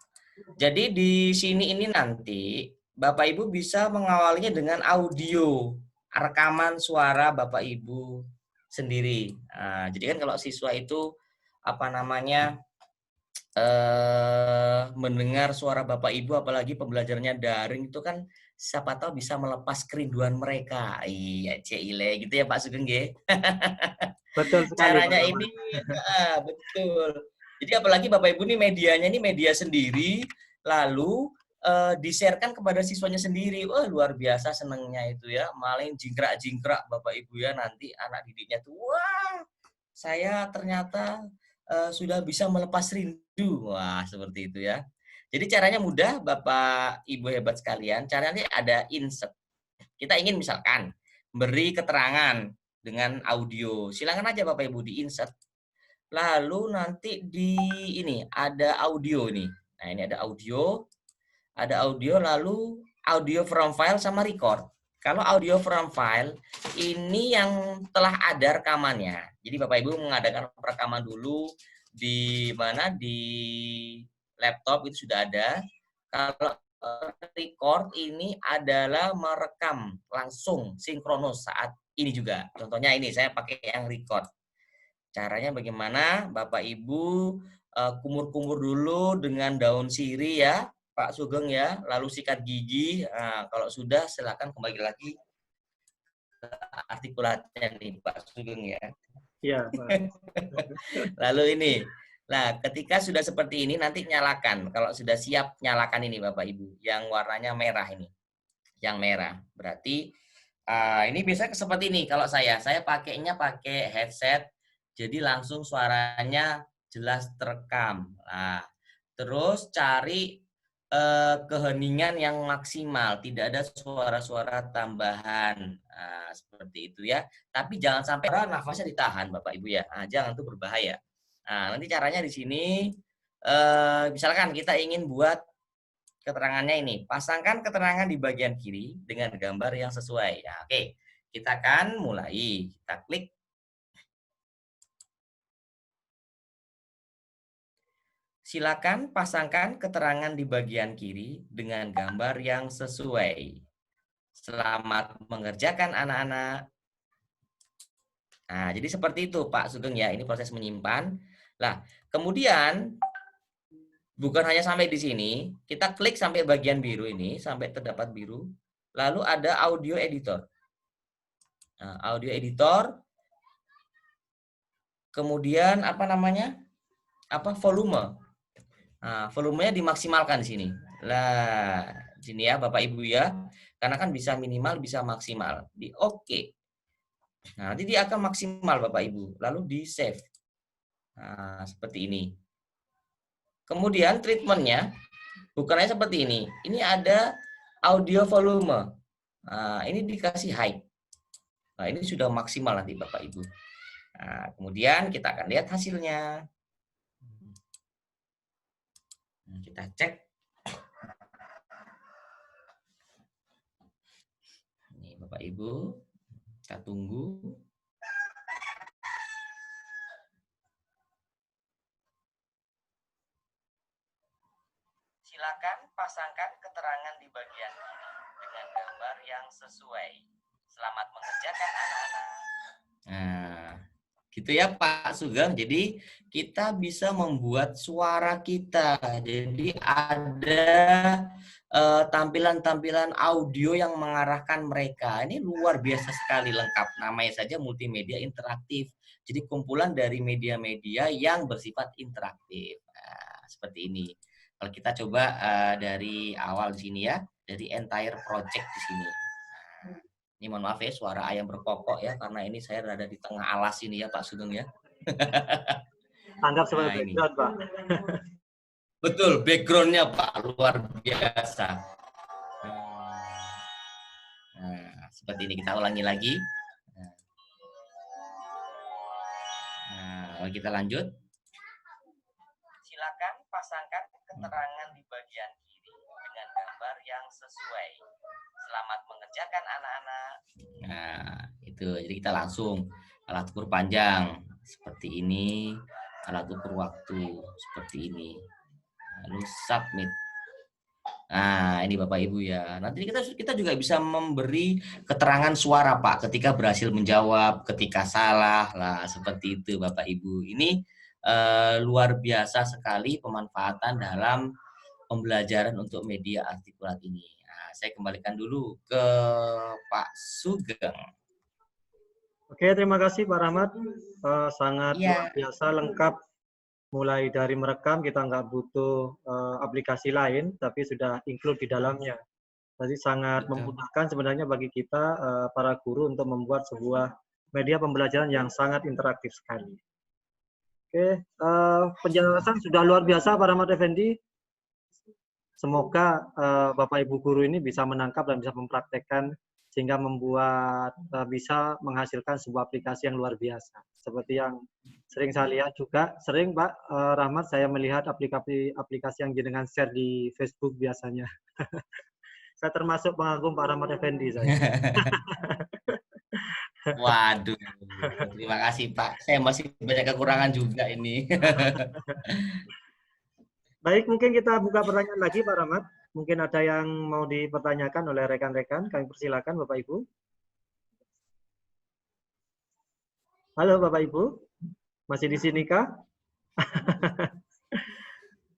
Jadi di sini ini nanti Bapak Ibu bisa mengawalinya dengan audio, rekaman suara Bapak Ibu sendiri. Nah, jadi kan kalau siswa itu apa namanya mendengar suara Bapak Ibu apalagi pembelajarannya daring itu kan siapa tahu bisa melepas kerinduan mereka. Iya, Cile gitu ya Pak Sugeng nggih. Betul sekali, Pak Caranya Rahmat. ini betul. Jadi apalagi Bapak Ibu nih medianya ini media sendiri lalu di-share-kan kepada siswanya sendiri. Wah, luar biasa senangnya itu ya. Maling jingkrak-jingkrak Bapak Ibu ya nanti anak didiknya tuh wah, saya ternyata sudah bisa melepas rindu. Wah, seperti itu ya. Jadi caranya mudah Bapak Ibu hebat sekalian. Caranya ada insert. Kita ingin misalkan beri keterangan dengan audio. Silakan aja Bapak Ibu di-insert. Lalu nanti di ini ada audio nih. Nah, ini ada audio lalu audio from file sama record. Kalau audio from file ini yang telah ada rekamannya. Jadi Bapak Ibu mengadakan rekaman dulu di mana di laptop itu sudah ada. Kalau record ini adalah merekam langsung sinkronus saat ini juga. Contohnya ini saya pakai yang record. Caranya bagaimana? Bapak Ibu kumur-kumur dulu dengan daun sirih ya, Pak Sugeng ya, lalu sikat gigi. Nah, kalau sudah silakan kembali lagi ke artikulatnya nih Pak Sugeng ya. Iya, Pak. Lalu ini. Nah, ketika sudah seperti ini nanti nyalakan. Kalau sudah siap nyalakan ini Bapak Ibu, yang warnanya merah ini. Yang merah. Berarti ini biasanya seperti ini kalau saya pakainya pakai headset jadi langsung suaranya jelas terekam. Nah, terus cari keheningan yang maksimal, tidak ada suara-suara tambahan. Nah, seperti itu ya. Tapi jangan sampai nafasnya ditahan Bapak Ibu ya. Nah, jangan itu berbahaya. Nah, nanti caranya di sini misalkan kita ingin buat keterangannya ini. Pasangkan keterangan di bagian kiri dengan gambar yang sesuai. Ya, oke. Kita akan mulai. Kita klik. Silakan pasangkan keterangan di bagian kiri dengan gambar yang sesuai. Selamat mengerjakan anak-anak. Nah, jadi seperti itu Pak Sugeng ya. Ini proses menyimpan. Nah, kemudian Bukan hanya sampai di sini, kita klik sampai bagian biru ini, sampai terdapat biru. Lalu ada audio editor. Nah, audio editor, kemudian apa namanya? Volume. Nah, volumenya dimaksimalkan di sini. Lah, di sini ya Bapak Ibu ya. Karena kan bisa minimal, bisa maksimal. Di oke. Nah, nanti dia akan maksimal Bapak Ibu. Lalu di save. Nah, seperti ini. Kemudian treatmentnya bukannya seperti ini. Ini ada audio volume. Nah, ini dikasih high. Nah, ini sudah maksimal nanti Bapak Ibu. Nah, kemudian kita akan lihat hasilnya. Nah, kita cek. Ini Bapak Ibu, kita tunggu. Silakan pasangkan keterangan di bagian kiri dengan gambar yang sesuai. Selamat mengerjakan anak-anak. Nah, gitu ya Pak Sugeng. Jadi kita bisa membuat suara kita. Jadi ada tampilan-tampilan audio yang mengarahkan mereka. Ini luar biasa sekali lengkap. Namanya saja multimedia interaktif. Jadi kumpulan dari media-media yang bersifat interaktif. Nah, seperti ini. Kalau kita coba dari awal di sini ya, dari entire project di sini. Nah, ini mohon maaf ya suara ayam berkokok ya, karena ini saya berada di tengah alas ini ya Pak Sugeng ya. Anggap Nah sebagai ini, background, Pak. betul backgroundnya Pak luar biasa. Nah, seperti ini kita ulangi lagi. Nah, kita lanjut. Silakan pasangkan keterangan di bagian kiri dengan gambar yang sesuai. Selamat mengerjakan anak-anak. Nah, itu. Jadi kita langsung alat ukur panjang seperti ini, alat ukur waktu seperti ini. Lalu submit. Nah, ini Bapak Ibu ya. Nanti kita juga bisa memberi keterangan suara Pak ketika berhasil menjawab, ketika salah lah seperti itu Bapak Ibu. Ini luar biasa sekali pemanfaatan dalam pembelajaran untuk media artikulat ini. Nah, saya kembalikan dulu ke Pak Sugeng. Oke, terima kasih Pak Rahmat. Sangat luar Iya. biasa, lengkap. Mulai dari merekam, kita nggak butuh aplikasi lain, tapi sudah include di dalamnya. Jadi sangat Betul. memudahkan sebenarnya bagi kita, para guru, untuk membuat sebuah media pembelajaran yang sangat interaktif sekali. Oke, penjelasan sudah luar biasa Pak Rahmat Effendi. Semoga Bapak Ibu guru ini bisa menangkap dan bisa mempraktekkan sehingga membuat bisa menghasilkan sebuah aplikasi yang luar biasa. Seperti yang sering saya lihat juga, sering Pak Rahmat saya melihat aplikasi yang jenengan share di Facebook biasanya. Saya termasuk pengagum Pak Rahmat Effendi saya. Waduh, terima kasih Pak. Saya masih banyak kekurangan juga ini. Baik, mungkin kita buka pertanyaan lagi Pak Rahmat. Mungkin ada yang mau dipertanyakan oleh rekan-rekan. Kami persilakan Bapak Ibu. Halo Bapak Ibu, masih di sini kah?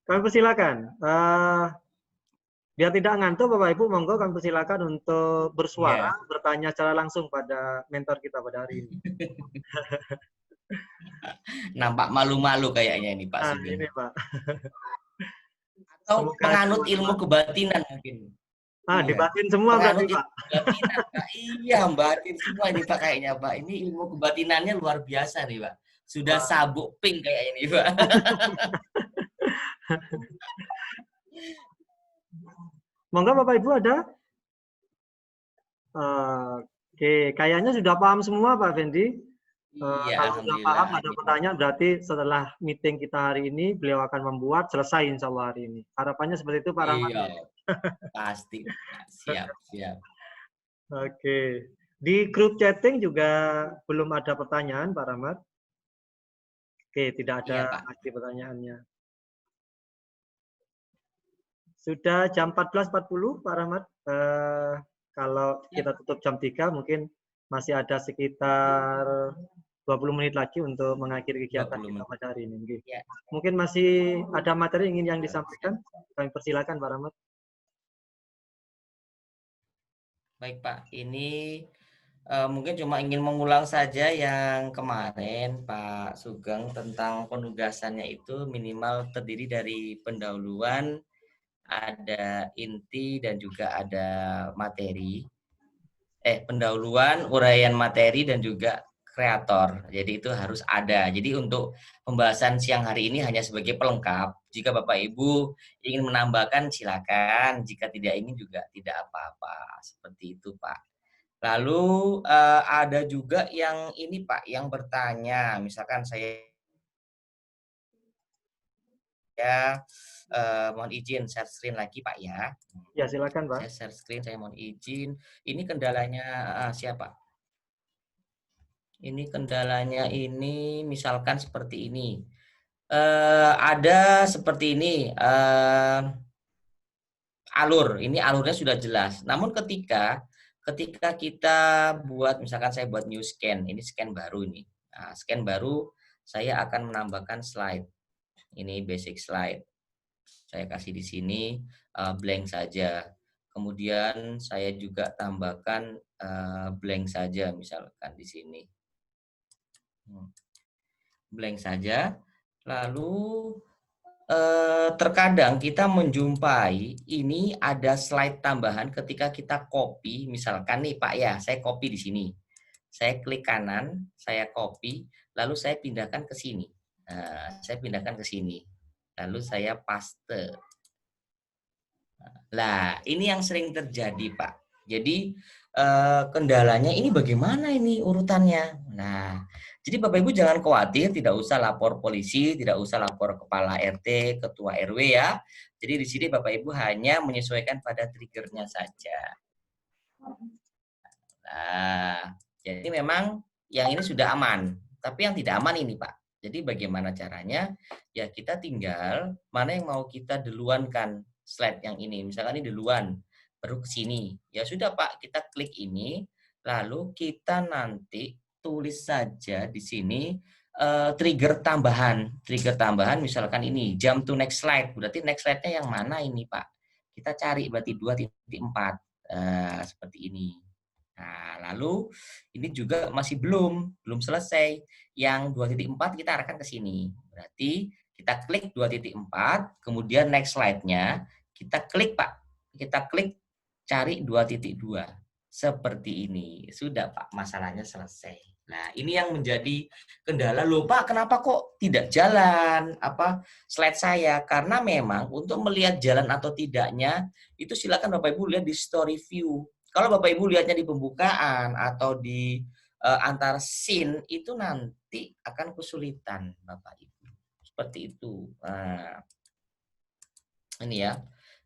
Kami persilakan. Biar tidak ngantuk Bapak Ibu, monggo kami persilakan untuk bersuara, Iya. bertanya secara langsung pada mentor kita pada hari ini. Nampak malu-malu kayaknya ini Pak Nah, Sugeng. ini Pak. Atau Semoga penganut cukup, ilmu Pak. kebatinan mungkin. Iya. Dibatin semua berarti Penganut ilmu Pak. kebatinan, Pak. Iya, batin semua ini Pak kayaknya, Pak. Ini ilmu kebatinannya luar biasa nih, Pak. Sudah Wah. sabuk pink kayak ini, Pak. Monggo Bapak Ibu ada? Oke, kayaknya sudah paham semua Pak Fendi. Iya, Kalau sudah alhamdulillah paham, ada ini, Pak. pertanyaan, berarti setelah meeting kita hari ini, beliau akan membuat selesai insya Allah hari ini. Harapannya seperti itu Pak Rahmat Iya, ya? pasti, Pak. Siap, siap. Oke. Di grup chatting juga belum ada pertanyaan Pak Rahmat. Oke, tidak Iya, ada Pak. lagi pertanyaannya. Sudah jam 14.40 Pak Rahmat. Kalau kita tutup jam 3, mungkin masih ada sekitar 20 menit lagi untuk mengakhiri kegiatan 20 kita menit. pada hari ini. Nggih. Ya. Mungkin masih ada materi ingin yang disampaikan? Kami persilakan Pak Rahmat. Baik Pak, ini mungkin cuma ingin mengulang saja yang kemarin Pak Sugeng tentang penugasannya itu minimal terdiri dari pendahuluan, ada inti dan juga ada materi. Pendahuluan, uraian materi dan juga kreator. Jadi itu harus ada. Jadi untuk pembahasan siang hari ini hanya sebagai pelengkap. Jika Bapak Ibu ingin menambahkan silakan, jika tidak ingin juga tidak apa-apa. Seperti itu, Pak. Lalu ada juga yang ini Pak, yang bertanya, misalkan saya mohon izin share screen lagi Pak ya. Ya, silakan Pak. Saya share screen, saya mohon izin. Ini kendalanya siapa? Ini kendalanya ini misalkan seperti ini. Ada seperti ini. Ini alurnya sudah jelas. Namun ketika kita buat, misalkan saya buat new scan, ini scan baru ini. Nah, scan baru saya akan menambahkan slide. Ini basic slide. Saya kasih di sini blank saja. Kemudian saya juga tambahkan blank saja misalkan di sini. Blank saja. Lalu terkadang kita menjumpai ini ada slide tambahan ketika kita copy, misalkan nih Pak ya, saya copy di sini. Saya klik kanan, saya copy, lalu saya pindahkan ke sini. Nah, saya pindahkan ke sini. Lalu saya paste. Nah, ini yang sering terjadi, Pak. Jadi kendalanya ini bagaimana ini urutannya. Nah, jadi Bapak Ibu jangan khawatir, tidak usah lapor polisi, tidak usah lapor kepala RT, ketua RW ya. Jadi di sini Bapak Ibu hanya menyesuaikan pada triggernya saja. Nah, jadi memang yang ini sudah aman, tapi yang tidak aman ini Pak. Jadi bagaimana caranya? Ya kita tinggal mana yang mau kita duluankan slide yang ini. Misalkan ini duluan, baru ke sini. Ya sudah Pak, kita klik ini, lalu kita nanti tulis saja di sini trigger tambahan. Trigger tambahan misalkan ini, jump to next slide. Berarti next slide-nya yang mana ini Pak? Kita cari berarti 2.4. Seperti ini. Nah, lalu ini juga masih belum selesai. Yang 2.4 kita arahkan ke sini. Berarti kita klik 2.4, kemudian next slide-nya kita klik Pak. Kita klik cari 2.2. Seperti ini. Sudah Pak, masalahnya selesai. Nah, ini yang menjadi kendala. Loh Pak, kenapa kok tidak jalan slide saya? Karena memang untuk melihat jalan atau tidaknya itu silakan Bapak Ibu lihat di story view. Kalau Bapak Ibu lihatnya di pembukaan atau di antar scene itu nanti akan kesulitan Bapak Ibu. Seperti itu. Nah, ini ya.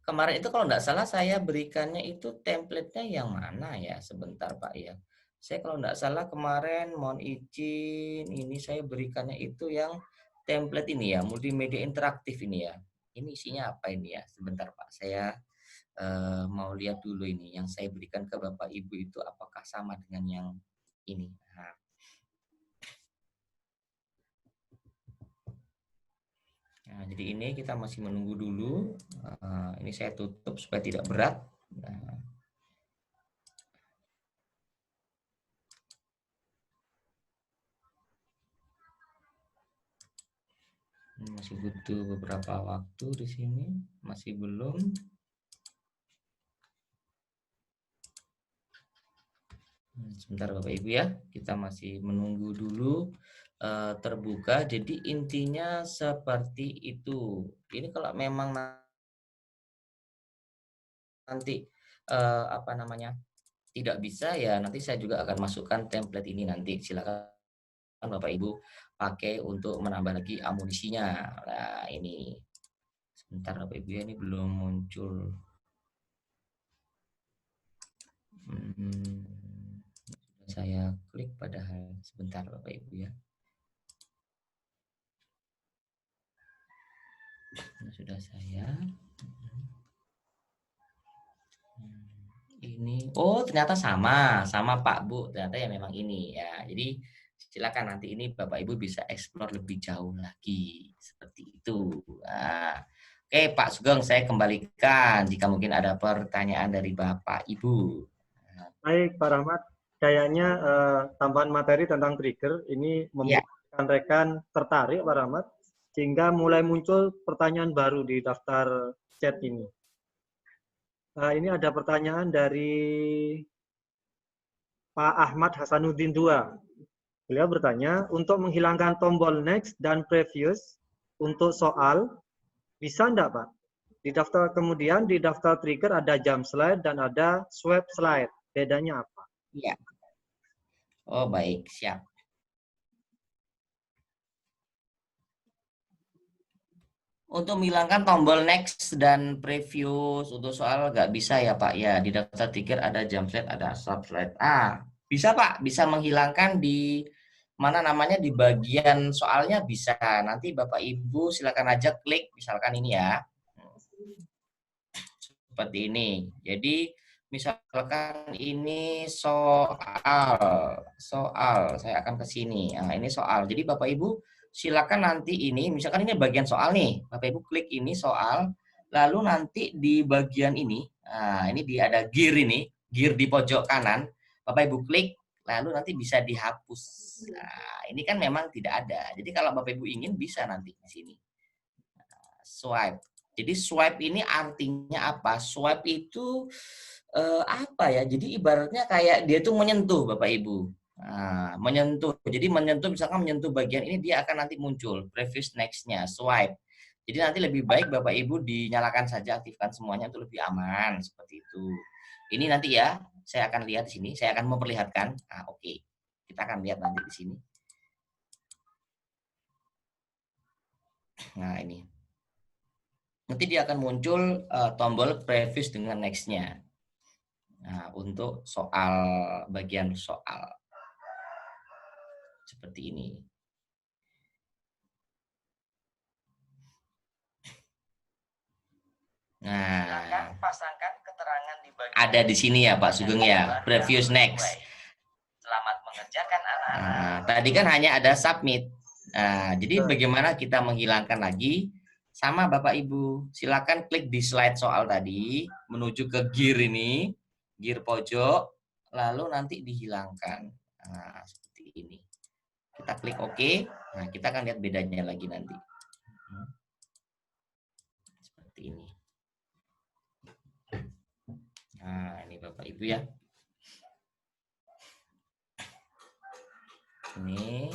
Kemarin itu kalau enggak salah saya berikannya itu template-nya yang mana ya? Sebentar Pak ya. Saya kalau enggak salah kemarin mohon izin ini saya berikannya itu yang template ini ya, multimedia interaktif ini ya. Ini isinya apa ini ya? Sebentar Pak, saya mau lihat dulu ini yang saya berikan ke Bapak Ibu itu apakah sama dengan yang ini. Nah, jadi ini kita masih menunggu dulu. Ini saya tutup supaya tidak berat. Nah, ini masih butuh beberapa waktu di sini, masih belum. Sebentar Bapak Ibu ya, kita masih menunggu dulu terbuka. Jadi intinya seperti itu. Ini kalau memang nanti tidak bisa ya nanti saya juga akan masukkan template ini nanti. Silakan Bapak Ibu pakai untuk menambah lagi amunisinya. Nah, ini sebentar Bapak Ibu ya, ini belum muncul. Saya klik padahal sebentar Bapak Ibu ya. Sudah saya. Ini ternyata sama Pak Bu, ternyata ya memang ini ya. Jadi Silakan nanti ini Bapak Ibu bisa eksplor lebih jauh lagi seperti itu. Nah, oke Pak Sugeng, saya kembalikan jika mungkin ada pertanyaan dari Bapak Ibu. Baik, Pak Rahmat. Kayaknya tambahan materi tentang trigger ini Ya, membuat rekan-rekan tertarik, Pak Rahmat, sehingga mulai muncul pertanyaan baru di daftar chat ini. Ini ada pertanyaan dari Pak Ahmad Hasanuddin II. Beliau bertanya, untuk menghilangkan tombol next dan previous untuk soal, bisa enggak, Pak? Di daftar kemudian di daftar trigger ada jump slide dan ada swipe slide. Bedanya apa? iya. Oh baik, siap. Untuk menghilangkan tombol next dan previous untuk soal nggak bisa ya Pak ya. Di daftar trigger ada jump slide, ada stop slide. Bisa Pak, bisa menghilangkan di mana namanya di bagian soalnya bisa. Nanti Bapak Ibu silakan aja klik misalkan ini ya. Seperti ini. Jadi misalkan ini soal saya akan ke sini. Nah, ini soal. Jadi Bapak Ibu silakan nanti ini misalkan ini bagian soal nih. Bapak Ibu klik ini soal, lalu nanti di bagian ini, nah ini ada gear ini, gear di pojok kanan. Bapak Ibu klik lalu nanti bisa dihapus. Nah, ini kan memang tidak ada. Jadi kalau Bapak Ibu ingin bisa nanti di sini. Swipe. Jadi swipe ini artinya apa? Swipe itu apa ya? Jadi ibaratnya kayak dia tuh menyentuh Bapak Ibu. Nah, menyentuh. Jadi menyentuh misalkan menyentuh bagian ini dia akan nanti muncul previous next-nya swipe. Jadi nanti lebih baik Bapak Ibu dinyalakan saja, aktifkan semuanya untuk lebih aman seperti itu. Ini nanti ya, saya akan lihat di sini, saya akan memperlihatkan. Oke. Kita akan lihat nanti di sini. Nah, ini. Nanti dia akan muncul tombol previous dengan next-nya. Nah, untuk soal bagian soal seperti ini. Nah, pasangkan keterangan di bagian ada di sini ya Pak Sugeng ya, previous next. Selamat mengerjakan anak-anak. Nah, tadi kan hanya ada submit. Nah, jadi bagaimana kita menghilangkan lagi? Sama Bapak Ibu, silakan klik di slide soal tadi, menuju ke gear ini, gear pojok, lalu nanti dihilangkan. Nah, seperti ini. Kita klik OK. Nah, kita akan lihat bedanya lagi nanti. Seperti ini. Nah, ini Bapak Ibu ya. Ini.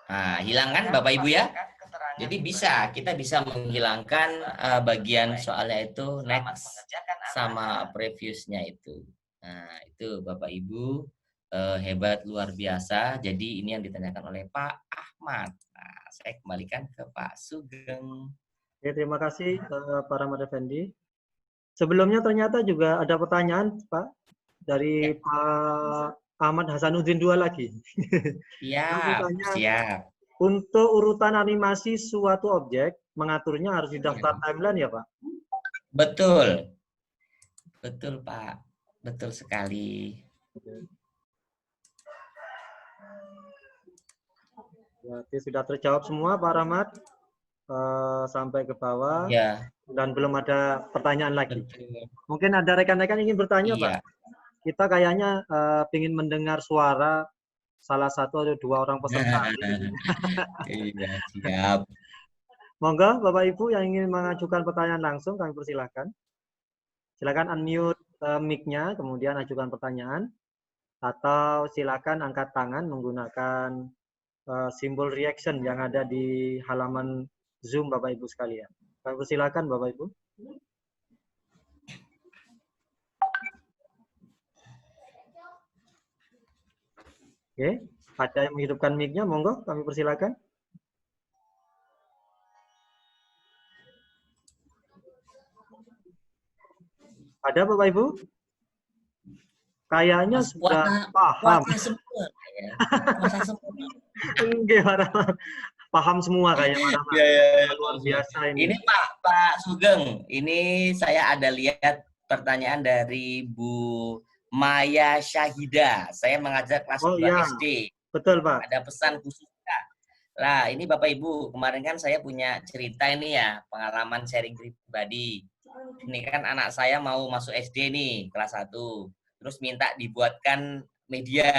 Nah, hilangkan Bapak Ibu ya. Jadi kita bisa menghilangkan bagian soalnya itu next sama previousnya itu. Nah, itu Bapak Ibu hebat luar biasa. Jadi ini yang ditanyakan oleh Pak Ahmad. Nah, saya kembalikan ke Pak Sugeng. Oke, terima kasih Pak Rahmat Effendi. Sebelumnya ternyata juga ada pertanyaan Pak dari Pak Ahmad Hasanuddin II lagi. Siap. Untuk urutan animasi suatu objek, mengaturnya harus di daftar timeline ya Pak? Betul. Betul Pak. Betul sekali. Berarti sudah terjawab semua Pak Rahmat sampai ke bawah. Ya. Dan belum ada pertanyaan lagi. Betul. Mungkin ada rekan-rekan ingin bertanya Pak. Kita kayaknya ingin mendengar suara salah satu atau dua orang peserta. Iya, siap. Monggo Bapak Ibu yang ingin mengajukan pertanyaan langsung kami persilahkan. Silakan unmute mic-nya, kemudian ajukan pertanyaan. Atau silakan angkat tangan menggunakan simbol reaction yang ada di halaman Zoom Bapak Ibu sekalian. Kami persilahkan Bapak Ibu. Oke, ada yang menghidupkan mic-nya, monggo kami persilakan. Ada Bapak Ibu? Kayaknya sudah paham. Paham semua kayaknya. Luar biasa ini. Ini Pak Sugeng, ini saya ada lihat pertanyaan dari Bu Maya Syahida. Saya mengajar kelas Oh 2 iya, SD. betul Pak. Ada pesan khusus nggak? Lah, ini Bapak Ibu, kemarin kan saya punya cerita ini ya, pengalaman sharing pribadi. Ini kan anak saya mau masuk SD nih, kelas 1. Terus minta dibuatkan media.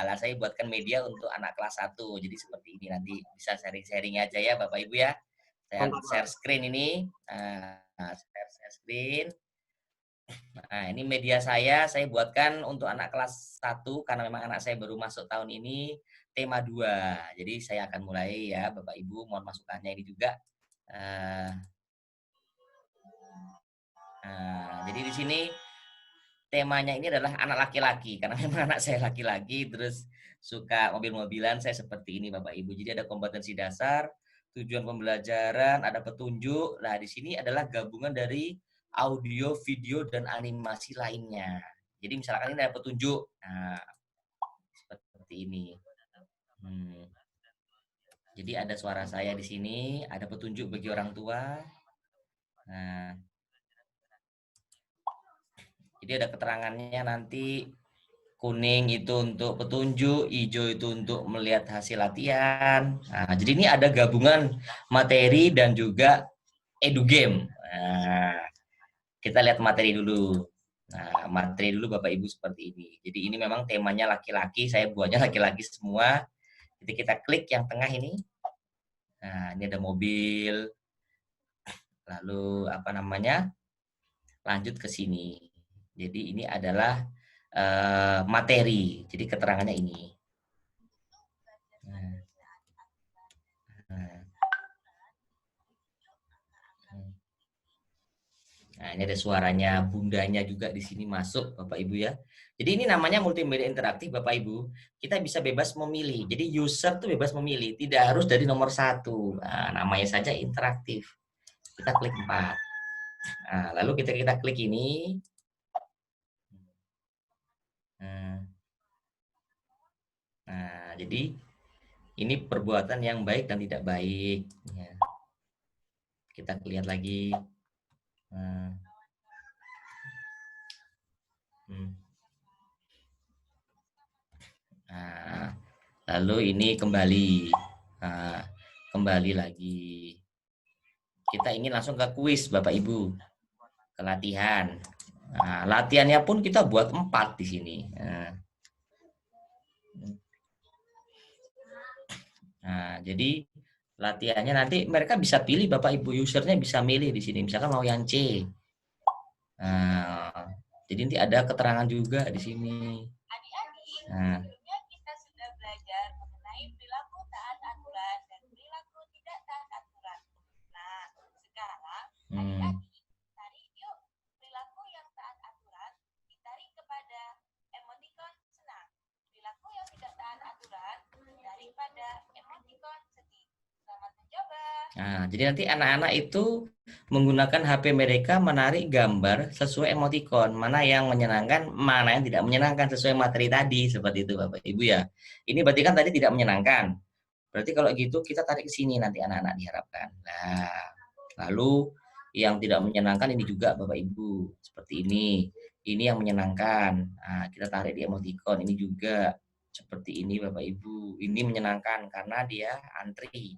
Lah, saya buatkan media untuk anak kelas 1. Jadi seperti ini, nanti bisa sharing-sharing aja ya Bapak Ibu ya. Saya Mantap Pak. share screen ini. Share screen. Nah, ini media saya buatkan untuk anak kelas 1 karena memang anak saya baru masuk tahun ini, tema 2. Jadi saya akan mulai ya Bapak Ibu, mohon masukannya ini juga. Eh, jadi di sini temanya ini adalah anak laki-laki karena memang anak saya laki-laki terus suka mobil-mobilan, saya seperti ini Bapak Ibu. Jadi ada kompetensi dasar, tujuan pembelajaran, ada petunjuk. Nah, di sini adalah gabungan dari audio, video dan animasi lainnya. Jadi misalkan ini ada petunjuk. Nah, seperti ini. Hmm. Jadi ada suara saya di sini, ada petunjuk bagi orang tua. Nah, jadi ada keterangannya nanti kuning itu untuk petunjuk, hijau itu untuk melihat hasil latihan. Nah, jadi ini ada gabungan materi dan juga edu game. Nah, kita lihat materi dulu. Nah, materi dulu Bapak Ibu seperti ini. Jadi ini memang temanya laki-laki, saya buatnya laki-laki semua. Jadi kita klik yang tengah ini. Nah, ini ada mobil. Lalu apa namanya? Lanjut ke sini. Jadi ini adalah materi. Jadi keterangannya ini. Nah, nah, ini ada suaranya bundanya juga di sini masuk Bapak Ibu ya. Jadi ini namanya multimedia interaktif Bapak Ibu. Kita bisa bebas memilih. Jadi user tuh bebas memilih, tidak harus dari nomor 1. Nah, namanya saja interaktif. Kita klik 4. Nah, lalu kita klik ini. Nah, jadi ini perbuatan yang baik dan tidak baik. Ya. Kita lihat lagi. Nah, Nah, lalu ini kembali. Nah, kembali lagi. Kita ingin langsung ke kuis Bapak Ibu. Ke latihan. Nah, latihannya pun kita buat 4 di sini. Nah, jadi latihannya nanti mereka bisa pilih Bapak Ibu, usernya bisa milih di sini. Misalkan mau yang C. Nah, jadi nanti ada keterangan juga di sini. Nah, kita sudah belajar mengenai perilaku taat aturan dan perilaku tidak taat aturan. Nah, sekarang adik-adik tarik yuk perilaku yang taat aturan ditarik kepada emoticon senang. Perilaku yang tidak taat aturan ditarik pada emoticon sedih. Selamat mencoba. Nah, jadi nanti anak-anak itu menggunakan HP mereka menarik gambar sesuai emoticon, mana yang menyenangkan, mana yang tidak menyenangkan sesuai materi tadi, seperti itu Bapak Ibu ya. Ini berarti kan tadi tidak menyenangkan. Berarti kalau gitu kita tarik ke sini nanti anak-anak diharapkan. Nah, lalu yang tidak menyenangkan ini juga Bapak Ibu, seperti ini. Ini yang menyenangkan. Nah, kita tarik di emoticon ini juga seperti ini Bapak Ibu. Ini menyenangkan karena dia antri.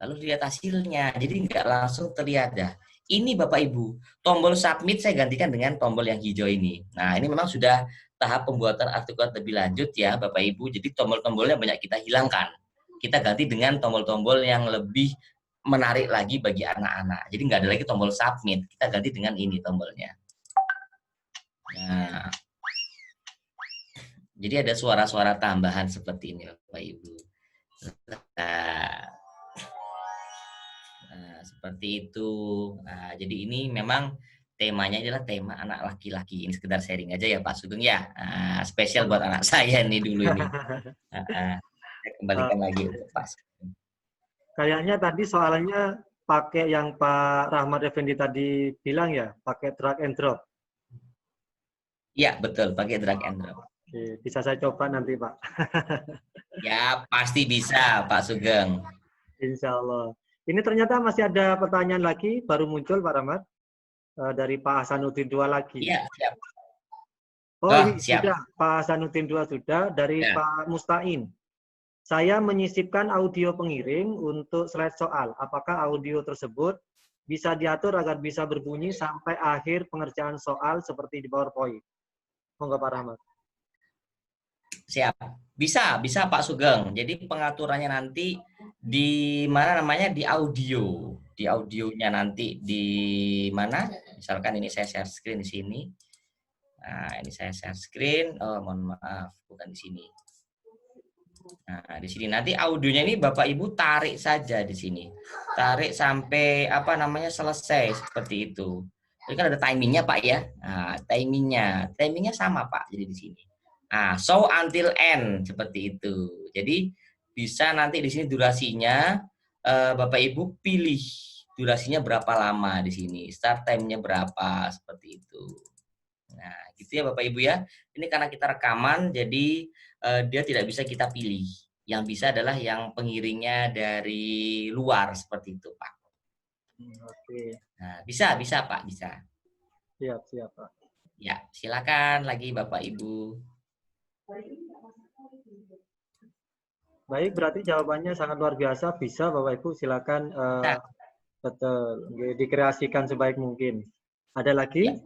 Lalu lihat hasilnya, jadi nggak langsung terlihat dah. Ini Bapak Ibu, tombol submit saya gantikan dengan tombol yang hijau ini. Nah, ini memang sudah tahap pembuatan artikel lebih lanjut ya Bapak Ibu. Jadi tombol-tombolnya banyak kita hilangkan. Kita ganti dengan tombol-tombol yang lebih menarik lagi bagi anak-anak. Jadi nggak ada lagi tombol submit, kita ganti dengan ini tombolnya. Nah, jadi ada suara-suara tambahan seperti ini Bapak Ibu. Nah, seperti itu. Nah, jadi ini memang temanya adalah tema anak laki-laki. Ini sekedar sharing aja ya Pak Sugeng ya. Nah, spesial buat anak saya nih dulu ini. Saya kembalikan lagi untuk Pak Sugeng. Kayaknya tadi soalnya pakai yang Pak Rahmat Effendi tadi bilang ya, pakai drag and drop. Ya, betul. Pakai drag and drop. Oke, bisa saya coba nanti Pak. Ya, pasti bisa Pak Sugeng. Insya Allah. Ini ternyata masih ada pertanyaan lagi, baru muncul Pak Rahmat. dari Pak Hasanuddin 2 lagi. Iya, siap. Oh, Oh, ini siap. sudah, Pak Hasanuddin 2 sudah, dari Ya. Pak Mustain. Saya menyisipkan audio pengiring untuk slide soal. Apakah audio tersebut bisa diatur agar bisa berbunyi sampai akhir pengerjaan soal seperti di PowerPoint? Monggo Pak Rahmat. Siap. Bisa Pak Sugeng. Jadi pengaturannya nanti di mana namanya di audio. Di audionya nanti di mana? Misalkan ini saya share screen di sini. Nah, ini saya share screen. Oh, mohon maaf, bukan di sini. Nah, di sini nanti audionya ini Bapak Ibu tarik saja di sini. Tarik sampai apa namanya selesai seperti itu. Ini kan ada timingnya Pak ya. Nah, timingnya sama Pak. Jadi di sini. Nah, show until end seperti itu. Jadi bisa nanti di sini durasinya Bapak Ibu pilih durasinya berapa lama di sini. Start time-nya berapa seperti itu. Nah, gitu ya Bapak Ibu ya. Ini karena kita rekaman, jadi dia tidak bisa kita pilih. Yang bisa adalah yang pengiringnya dari luar seperti itu, Pak. Oke, Nah, bisa Pak, bisa. siap, siap Pak. Ya, silakan lagi Bapak Ibu. Baik, berarti jawabannya sangat luar biasa. Bisa Bapak Ibu, silakan Nah, betul dikreasikan sebaik mungkin. Ada lagi? ya,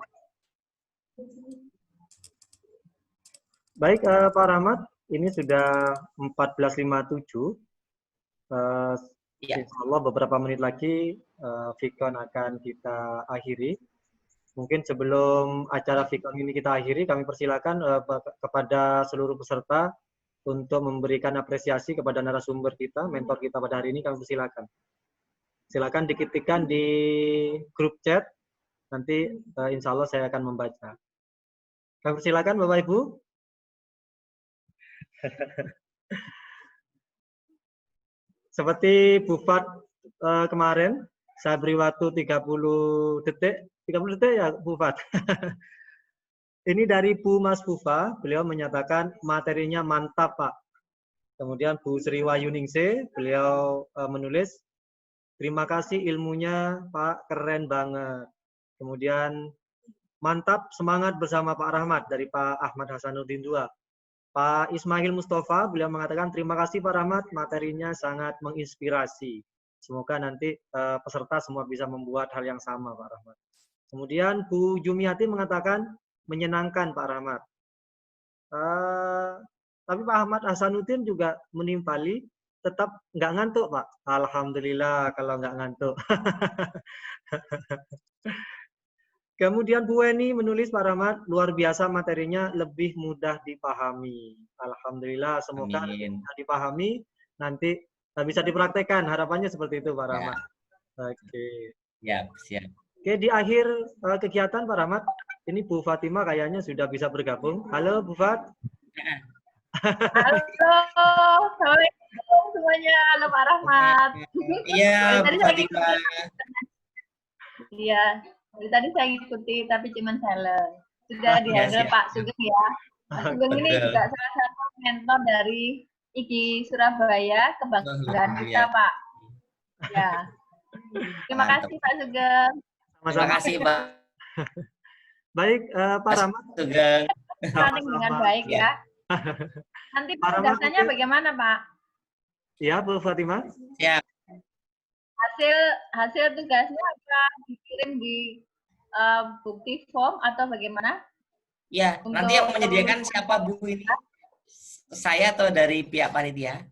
Baik, Pak Rahmat, ini sudah 14.57. Uh, ya. Insya Allah beberapa menit lagi Vicon akan kita akhiri. Mungkin sebelum acara Vicon ini kita akhiri, kami persilakan kepada seluruh peserta untuk memberikan apresiasi kepada narasumber kita, mentor kita pada hari ini, kami persilakan. Silakan diketikkan di grup chat, nanti insya Allah saya akan membaca. Kami persilakan Bapak Ibu. Seperti Bu Fat kemarin, saya beri waktu 30 detik. 30 detik ya Bu Fat? Ini dari Bu Mas Bufa, beliau menyatakan materinya mantap Pak. Kemudian Bu Sri Wayuningse, beliau menulis, terima kasih ilmunya Pak, keren banget. Kemudian mantap, semangat bersama Pak Rahmat dari Pak Ahmad Hasanuddin II. Pak Ismail Mustafa, beliau mengatakan terima kasih Pak Rahmat, materinya sangat menginspirasi. Semoga nanti peserta semua bisa membuat hal yang sama Pak Rahmat. Kemudian Bu Jumiati mengatakan menyenangkan Pak Rahmat. Tapi Pak Ahmad Hasanuddin juga menimpali tetap nggak ngantuk Pak. Alhamdulillah kalau nggak ngantuk. Kemudian Bu Weni menulis Pak Rahmat, luar biasa materinya lebih mudah dipahami. Alhamdulillah, semoga lebih Amin. mudah dipahami, nanti bisa dipraktekkan. Harapannya seperti itu Pak Ya, Rahmat. Oke. siap. Oke, di akhir kegiatan Pak Rahmat, ini Bu Fatima kayaknya sudah bisa bergabung. Halo Bu Fat. Halo, assalamualaikum semuanya. Halo Pak Rahmat. Iya, Bu Fatima. Iya, tadi saya ngikuti tapi cuma silent. Sudah dihandle Pak Sugeng ya. Pak Sugeng ini juga salah satu mentor dari IGI Surabaya, kebanggaan kita Pak. Ya. Terima kasih Pak Sugeng. Terima kasih Pak. Baik, Pak Rahmat. Sugeng. Planning dengan baik ya. Nanti penugasannya bagaimana Pak? Ya, Bu Fatima. Siap. Hasil tugasnya akan dikirim di bukti form atau bagaimana? Ya, nanti yang menyediakan siapa Bu ini? Saya atau dari pihak panitia?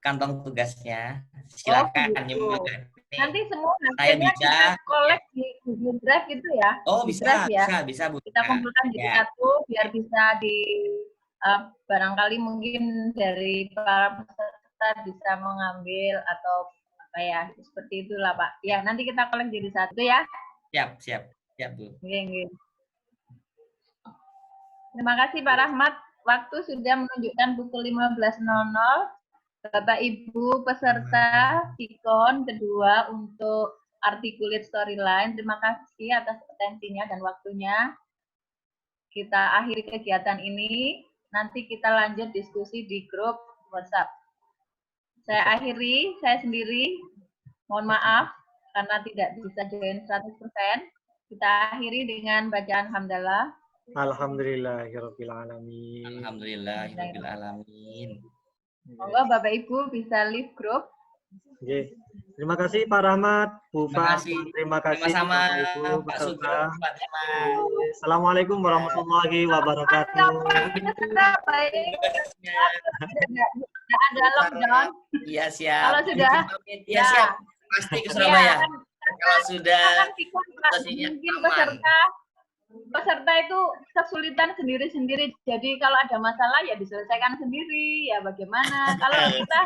Kantong tugasnya. Silakan nyumbangkan. Nanti semua hasilnya kita collect di Google Drive gitu ya? Oh, bisa Bu. Kita kumpulkan di satu biar bisa di barangkali mungkin dari para peserta bisa mengambil atau apa ya, seperti itulah Pak. Ya, nanti kita collect jadi satu ya. Siap Bu. Oke. Terima kasih Pak Rahmat. Waktu sudah menunjukkan pukul 15.00. Bapak Ibu peserta Vicon kedua untuk Articulate Storyline, terima kasih atas atensinya dan waktunya. Kita akhiri kegiatan ini, nanti kita lanjut diskusi di grup WhatsApp. Saya sendiri, mohon maaf karena tidak bisa join 100%. Kita akhiri dengan bacaan hamdalah. Alhamdulillahirabbil alamin. Alhamdulillahirabbil alamin. Monggo Bapak Ibu bisa leave group. Oke. Terima kasih Pak Rahmat, Bu Terima Fa. kasih. Terima kasih Sama-sama Bapak Ibu Pak peserta. Sugeng, Pak Tima. Assalamualaikum warahmatullahi wabarakatuh. Baik. Tidak ada lockdown. Iya siap. Kalau sudah, Iya ya. siap. Pasti ke Iya, Surabaya. kan, Kalau sudah kan pikir, Pak, situasinya mungkin aman. peserta itu kesulitan sendiri-sendiri. Jadi kalau ada masalah ya diselesaikan sendiri. Ya bagaimana? Kalau kita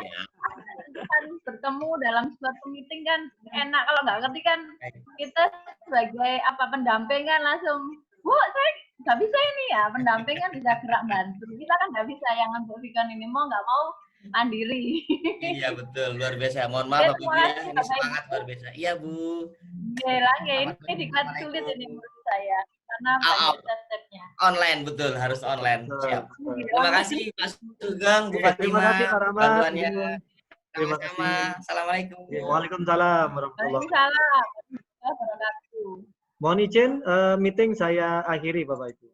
harus bertemu dalam suatu meeting kan enak. Kalau nggak ngerti kan kita sebagai pendamping kan langsung, Bu, saya nggak bisa ini ya. Pendamping kan bisa gerak bantu. Kita kan nggak bisa yang ngebuktikan ini mau nggak mau mandiri. Iya betul, luar biasa. Mohon maaf Bapak Ibu ya, ini semangat luar biasa. Iya Bu. Ini diklat sulit ini menurut saya karena banyak step-stepnya. Online betul, harus online. Siap. Terima kasih Pak Sugeng, Bu Terima Fatima, kasih Pak Rahmat. bantuannya. Terima Sama-sama. kasih. Assalamualaikum. Waalaikumsalam warahmatullahi wabarakatuh. Waalaikumsalam. Mohon izin meeting saya akhiri Bapak Ibu.